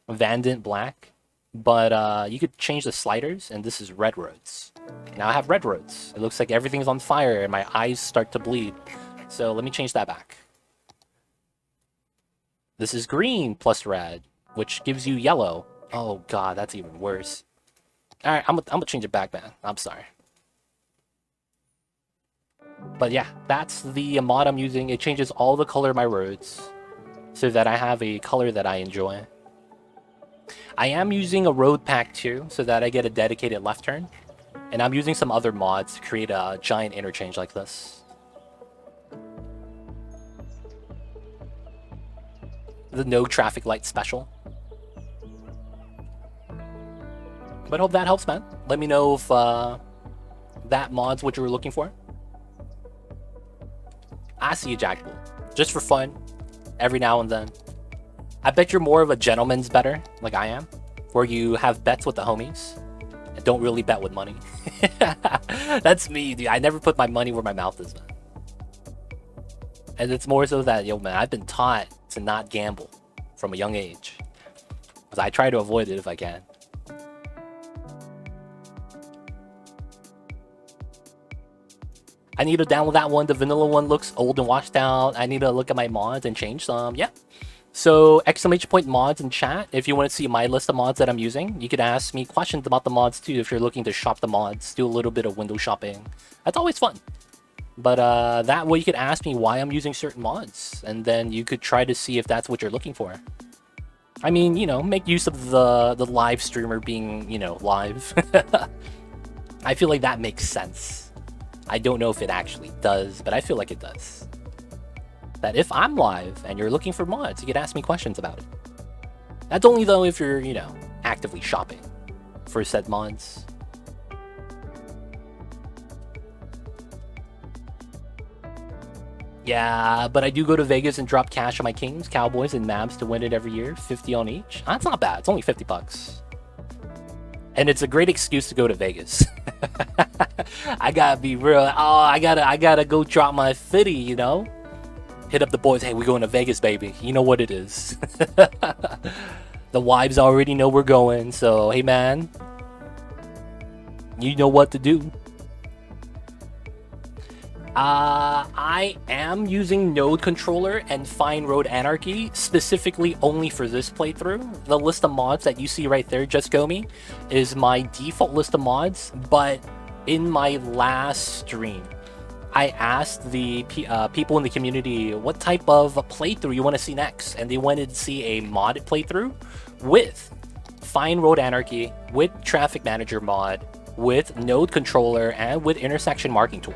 Vandant black. But you could change the sliders, and this is red roads. Now I have red roads. It looks like everything's on fire, and my eyes start to bleed. So let me change that back. This is green plus red, which gives you yellow. Oh god, that's even worse. Alright, I'm gonna change it back, man. I'm sorry. But yeah, that's the mod I'm using. It changes all the color of my roads so that I have a color that I enjoy. I am using a road pack too, so that I get a dedicated left turn. And I'm using some other mods to create a giant interchange like this. The no traffic light special. But hope that helps, man. Let me know if that mod's what you were looking for. I see you, Jack Bull. Just for fun, every now and then. I bet you're more of a gentleman's better, like I am, where you have bets with the homies and don't really bet with money. That's me, dude. I never put my money where my mouth is, man. And it's more so that, yo, man, I've been taught to not gamble from a young age. Because I try to avoid it if I can. I need to download that one. The vanilla one looks old and washed out. I need to look at my mods and change some. Yeah. So !mods in chat. If you want to see my list of mods that I'm using, you could ask me questions about the mods too. If you're looking to shop the mods, do a little bit of window shopping. That's always fun. But that way you could ask me why I'm using certain mods, and then you could try to see if that's what you're looking for. I mean, you know, make use of the live streamer being, you know, live. I feel like that makes sense. I don't know if it actually does, but I feel like it does. That if I'm live and you're looking for mods, you could ask me questions about it. That's only though if you're, you know, actively shopping for said mods. Yeah, but I do go to Vegas and drop cash on my Kings, Cowboys, and Mavs to win it every year, 50 on each. That's not bad. It's only 50 bucks. And it's a great excuse to go to Vegas. I gotta be real. Oh, I gotta go drop my 50, you know? Hit up the boys. Hey, we're going to Vegas, baby. You know what it is. The wives already know we're going. So, hey, man. You know what to do. I am using Node Controller and Fine Road Anarchy specifically only for this playthrough. The list of mods that you see right there, Just Go Me, is my default list of mods. But in my last stream, I asked the people in the community what type of playthrough you want to see next, and they wanted to see a modded playthrough with Fine Road Anarchy, with Traffic Manager mod, with Node Controller, and with Intersection Marking Tool.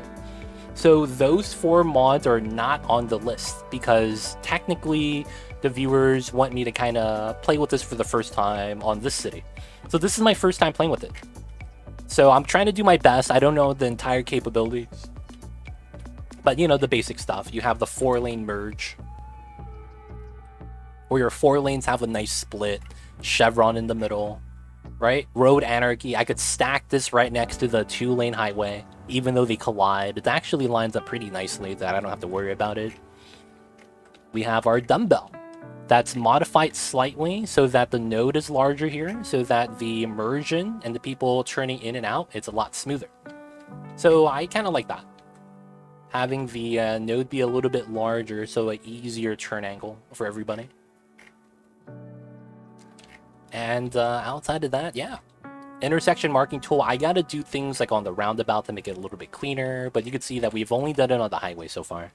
So those 4 mods are not on the list because technically the viewers want me to kind of play with this for the first time on this city. So this is my first time playing with it. So I'm trying to do my best. I don't know the entire capabilities. But, you know, the basic stuff. You have the 4-lane merge, where your 4 lanes have a nice split, chevron in the middle, right? Road Anarchy, I could stack this right next to the 2-lane highway, even though they collide. It actually lines up pretty nicely that I don't have to worry about it. We have our dumbbell. That's modified slightly so that the node is larger here, so that the immersion and the people turning in and out, it's a lot smoother. So I kind of like that. Having the node be a little bit larger, so an easier turn angle for everybody. And outside of that, yeah. Intersection marking tool, I gotta do things like on the roundabout to make it a little bit cleaner, but you can see that we've only done it on the highway so far.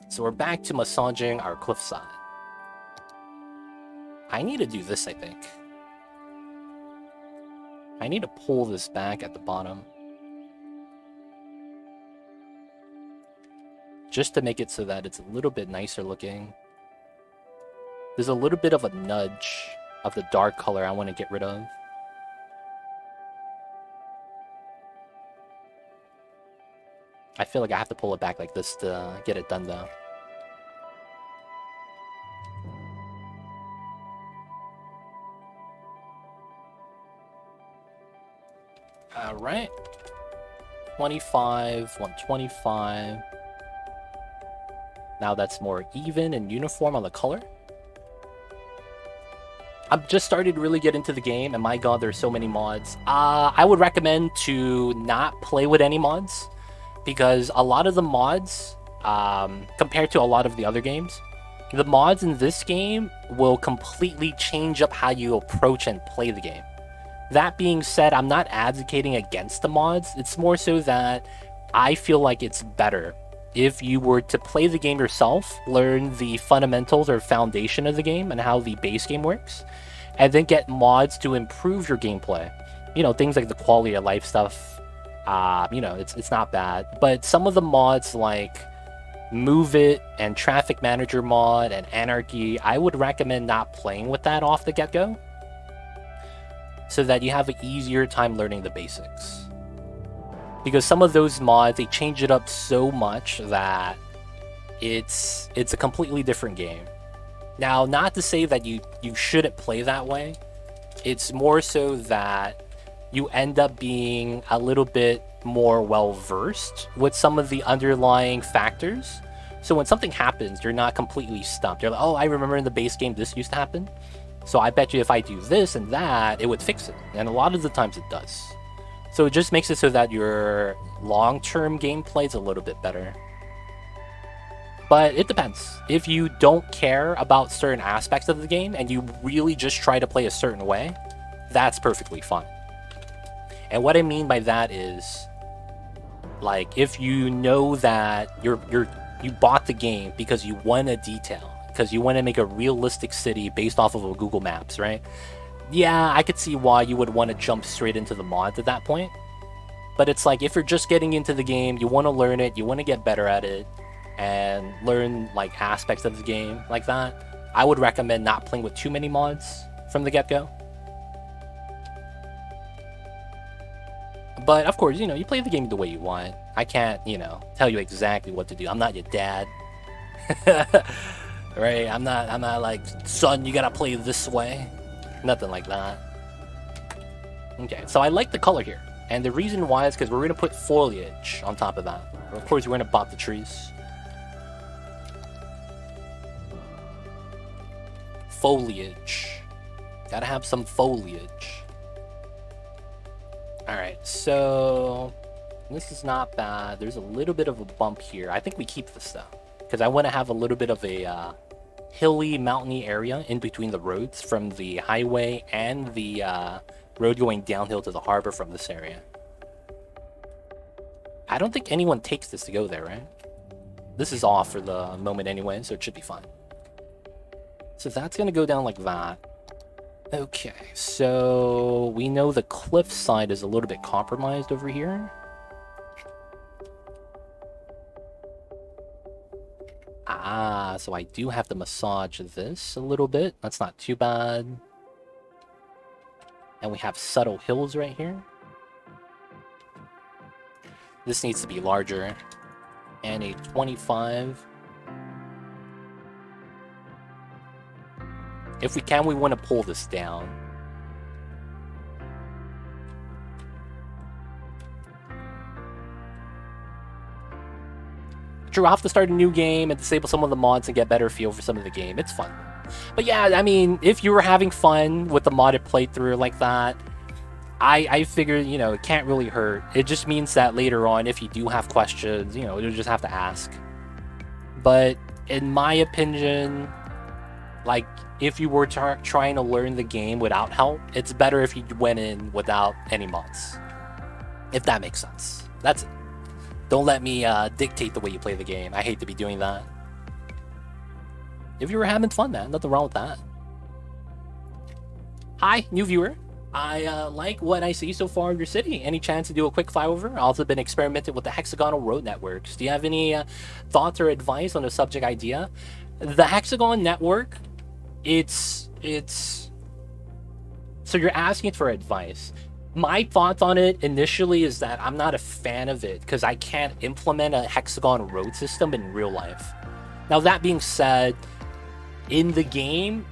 So we're back to massaging our cliffside. I need to do this, I think. I need to pull this back at the bottom, just to make it so that it's a little bit nicer looking. There's a little bit of a nudge of the dark color I want to get rid of. I feel like I have to pull it back like this to get it done though. Alright. 25, 125. Now that's more even and uniform on the color. I've just started to really get into the game, and my god, there's so many mods. I would recommend to not play with any mods, because a lot of the mods, compared to a lot of the other games, the mods in this game will completely change up how you approach and play the game. That being said, I'm not advocating against the mods. It's more so that I feel like it's better if you were to play the game yourself, learn the fundamentals or foundation of the game and how the base game works, and then get mods to improve your gameplay. You know, things like the quality of life stuff, you know, it's not bad. But some of the mods like Move It and Traffic Manager mod and Anarchy, I would recommend not playing with that off the get-go, so that you have an easier time learning the basics. Because some of those mods, they change it up so much that it's a completely different game. Now, not to say that you shouldn't play that way. It's more so that you end up being a little bit more well-versed with some of the underlying factors. So when something happens, you're not completely stumped. You're like, oh, I remember in the base game this used to happen. So I bet you if I do this and that, it would fix it. And a lot of the times it does. So it just makes it so that your long-term gameplay is a little bit better. But it depends. If you don't care about certain aspects of the game and you really just try to play a certain way, that's perfectly fine. And what I mean by that is, like, if you know that you bought the game because you want a detail, because you want to make a realistic city based off of a Google Maps, right? Yeah, I could see why you would want to jump straight into the mods at that point. But it's like, if you're just getting into the game, you want to learn it, you want to get better at it, and learn, like, aspects of the game like that, I would recommend not playing with too many mods from the get-go. But, of course, you know, you play the game the way you want. I can't, you know, tell you exactly what to do. I'm not your dad. Right? I'm not like, son, you gotta play this way. Nothing like that. Okay, so I like the color here. And the reason why is because we're gonna put foliage on top of that. Of course, we're gonna bop the trees. Foliage. Gotta have some foliage. Alright, so this is not bad. There's a little bit of a bump here. I think we keep this though, because I want to have a little bit of a hilly, mountainy area in between the roads from the highway and the road going downhill to the harbor from this area. I don't think anyone takes this to go there, right? This is off for the moment anyway, so it should be fine. So that's going to go down like that. Okay, so we know the cliff side is a little bit compromised over here. Ah, so I do have to massage this a little bit. That's not too bad. And we have subtle hills right here. This needs to be larger. And a 25. If we can, we want to pull this down. True, I'll have to start a new game and disable some of the mods and get better feel for some of the game. It's fun. But yeah, I mean, if you were having fun with the modded playthrough like that, I figured, you know, it can't really hurt. It just means that later on, if you do have questions, you know, you'll just have to ask. But in my opinion, like, if you were trying to learn the game without help, it's better if you went in without any mods. If that makes sense. That's it. Don't let me dictate the way you play the game. I hate to be doing that. If you were having fun, man, nothing wrong with that. Hi, new viewer. I like what I see so far of your city. Any chance to do a quick flyover? I've also been experimenting with the hexagonal road networks. Do you have any thoughts or advice on the subject idea? The hexagon network, it's... So you're asking for advice. My thoughts on it initially is that I'm not a fan of it because I can't implement a hexagon road system in real life. Now, that being said, in the game,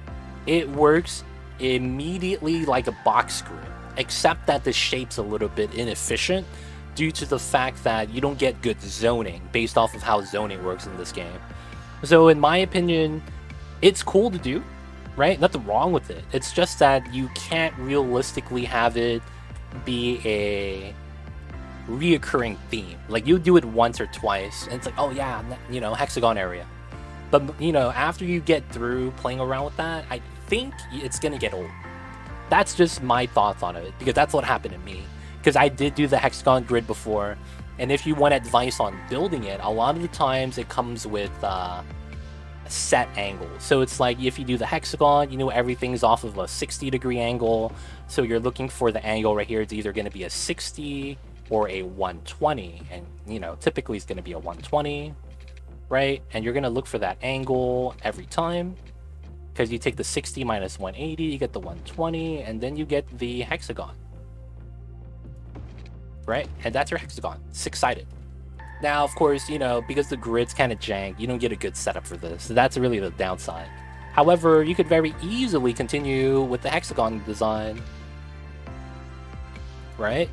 it works immediately like a box grid, except that the shape's a little bit inefficient due to the fact that you don't get good zoning based off of how zoning works in this game. So in my opinion, it's cool to do, right? Nothing wrong with it. It's just that you can't realistically have it be a reoccurring theme. Like, you do it once or twice and it's like, oh yeah, you know, hexagon area. But, you know, after you get through playing around with that, I think it's gonna get old. That's just my thoughts on it, because that's what happened to me. Because I did do the hexagon grid before, and if you want advice on building it, a lot of the times it comes with set angles. So it's like, if you do the hexagon, you know, everything's off of a 60-degree angle. So you're looking for the angle right here. It's either going to be a 60 or a 120, and you know, typically it's going to be a 120, right? And you're going to look for that angle every time, because you take the 60 minus 180, you get the 120, and then you get the hexagon, right? And that's your hexagon, 6-sided. Now, of course, you know, because the grid's kind of jank, you don't get a good setup for this. So that's really the downside. However, you could very easily continue with the hexagon design, right?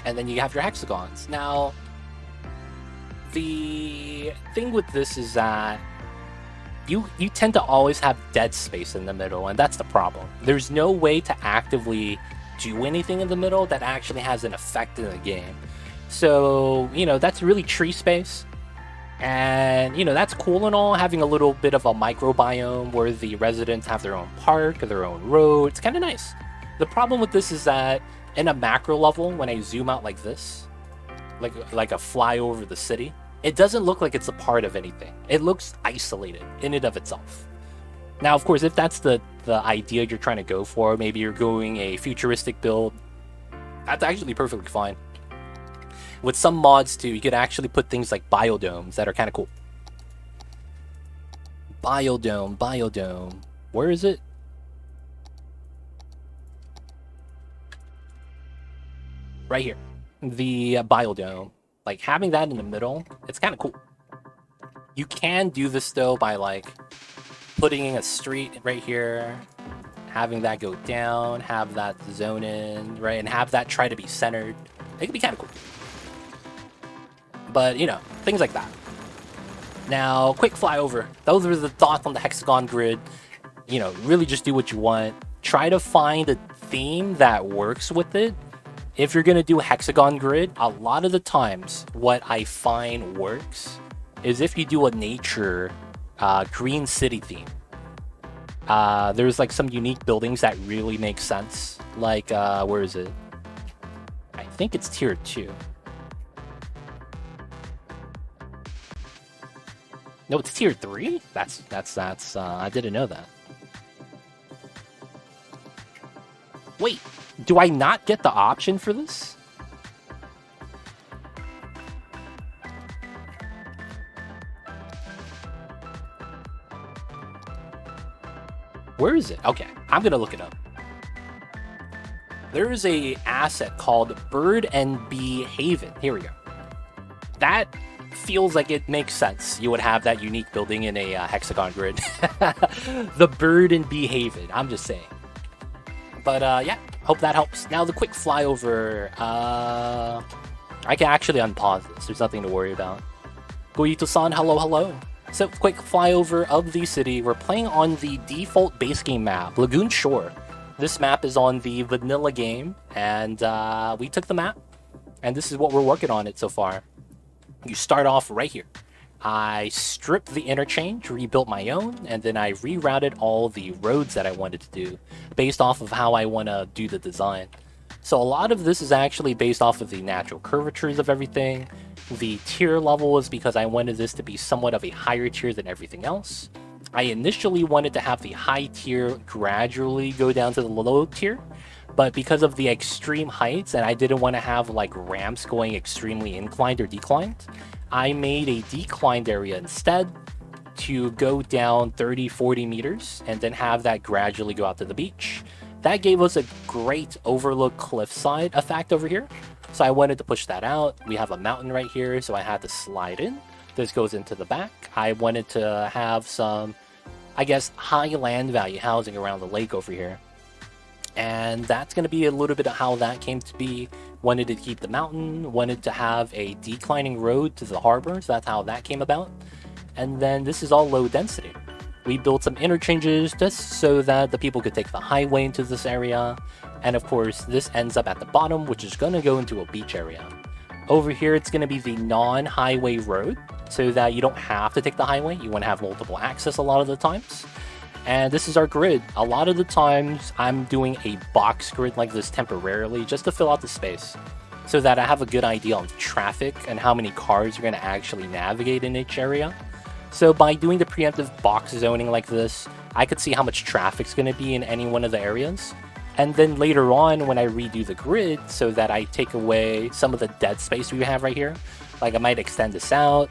And then you have your hexagons. Now, the thing with this is that you tend to always have dead space in the middle, and that's the problem. There's no way to actively do anything in the middle that actually has an effect in the game. So, you know, that's really tree space. And, you know, that's cool and all, having a little bit of a microbiome where the residents have their own park or their own road. It's kind of nice. The problem with this is that in a macro level, when I zoom out like this, like a fly over the city, it doesn't look like it's a part of anything. It looks isolated in and of itself. Now, of course, if that's the idea you're trying to go for, maybe you're going a futuristic build, that's actually perfectly fine. With some mods too, you could actually put things like biodomes that are kind of cool. Biodome. Where is it? Right here. The biodome. Like, having that in the middle, it's kind of cool. You can do this though by like putting in a street right here, having that go down, have that zone in, right, and have that try to be centered. It could be kind of cool. But, you know, things like that. Now, quick flyover. Those are the thoughts on the hexagon grid. You know, really just do what you want. Try to find a theme that works with it. If you're going to do a hexagon grid, a lot of the times what I find works is if you do a nature green city theme. There's like some unique buildings that really make sense. Like, where is it? I think it's tier 2. No, it's tier 3? That's I didn't know that. Wait, do I not get the option for this? Where is it? Okay, I'm gonna look it up. There is a asset called Bird and Bee Haven. Here we go. That feels like it makes sense. You would have that unique building in a hexagon grid. The Bird and Bee Haven. I'm just saying. But yeah, hope that helps. Now the quick flyover. I can actually unpause this. There's nothing to worry about. Goito-san, hello, hello. So quick flyover of the city. We're playing on the default base game map, Lagoon Shore. This map is on the vanilla game, and we took the map, and this is what we're working on it so far. You start off right here. I stripped the interchange, rebuilt my own, and then I rerouted all the roads that I wanted to do based off of how I want to do the design. So a lot of this is actually based off of the natural curvatures of everything. The tier level is because I wanted this to be somewhat of a higher tier than everything else. I initially wanted to have the high tier gradually go down to the low tier, but because of the extreme heights and I didn't want to have like ramps going extremely inclined or declined, I made a declined area instead to go down 30-40 meters and then have that gradually go out to the beach. That gave us a great overlook cliffside effect over here, so I wanted to push that out. We have a mountain right here, so I had to slide in. This goes into the back. I wanted to have some, I guess, high land value housing around the lake over here. And that's going to be a little bit of how that came to be. Wanted to keep the mountain, wanted to have a declining road to the harbor, so that's how that came about. And then this is all low density. We built some interchanges just so that the people could take the highway into this area. And of course, this ends up at the bottom, which is going to go into a beach area. Over here, it's going to be the non-highway road, so that you don't have to take the highway. You want to have multiple access a lot of the times. And this is our grid. A lot of the times, I'm doing a box grid like this temporarily just to fill out the space, so that I have a good idea on traffic and how many cars are going to actually navigate in each area. So by doing the preemptive box zoning like this, I could see how much traffic's going to be in any one of the areas. And then later on, when I redo the grid so that I take away some of the dead space we have right here, like I might extend this out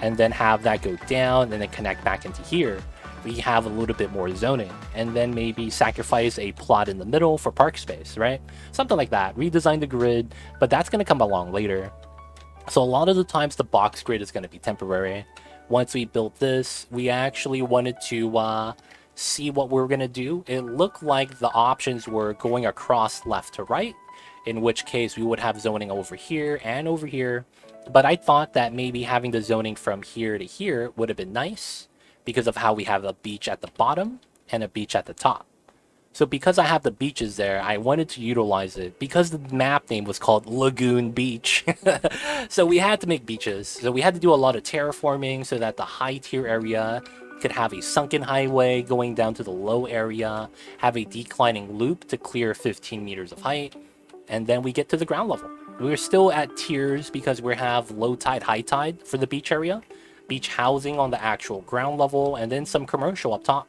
and then have that go down and then connect back into here, we have a little bit more zoning, and then maybe sacrifice a plot in the middle for park space, right? Something like that. Redesign the grid, but that's going to come along later. So a lot of the times the box grid is going to be temporary. Once we built this, we actually wanted to see what we were going to do. It looked like the options were going across left to right, in which case we would have zoning over here and over here. But I thought that maybe having the zoning from here to here would have been nice, because of how we have a beach at the bottom and a beach at the top. So because I have the beaches there, I wanted to utilize it because the map name was called Lagoon Beach. So we had to make beaches. So we had to do a lot of terraforming so that the high tier area could have a sunken highway going down to the low area, have a declining loop to clear 15 meters of height, and then we get to the ground level. We're still at tiers because we have low tide, high tide for the beach area, beach housing on the actual ground level, and then some commercial up top.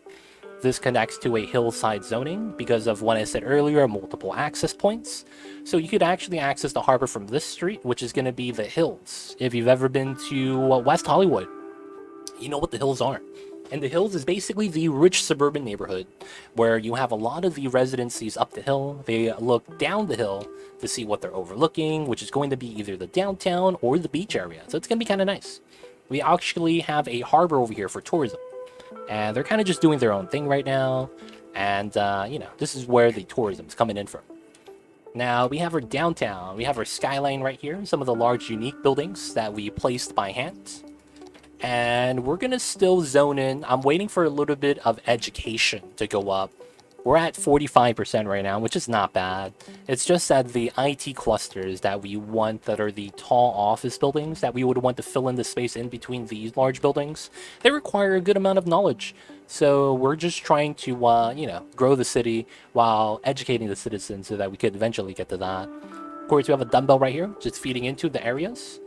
This connects to a hillside zoning because of what I said earlier, multiple access points. So you could actually access the harbor from this street, which is going to be the hills. If you've ever been to West Hollywood, you know what the hills are. And the hills is basically the rich suburban neighborhood where you have a lot of the residencies up the hill. They look down the hill to see what they're overlooking, which is going to be either the downtown or the beach area. So it's going to be kind of nice. We actually have a harbor over here for tourism, and they're kind of just doing their own thing right now. And, you know, this is where the tourism is coming in from. Now, we have our downtown. We have our skyline right here, some of the large unique buildings that we placed by hand. And we're going to still zone in. I'm waiting for a little bit of education to go up. We're at 45% right now, which is not bad. It's just that the IT clusters that we want, that are the tall office buildings that we would want to fill in the space in between these large buildings, they require a good amount of knowledge. So we're just trying to, you know, grow the city while educating the citizens so that we could eventually get to that. Of course, we have a dumbbell right here, just feeding into the areas.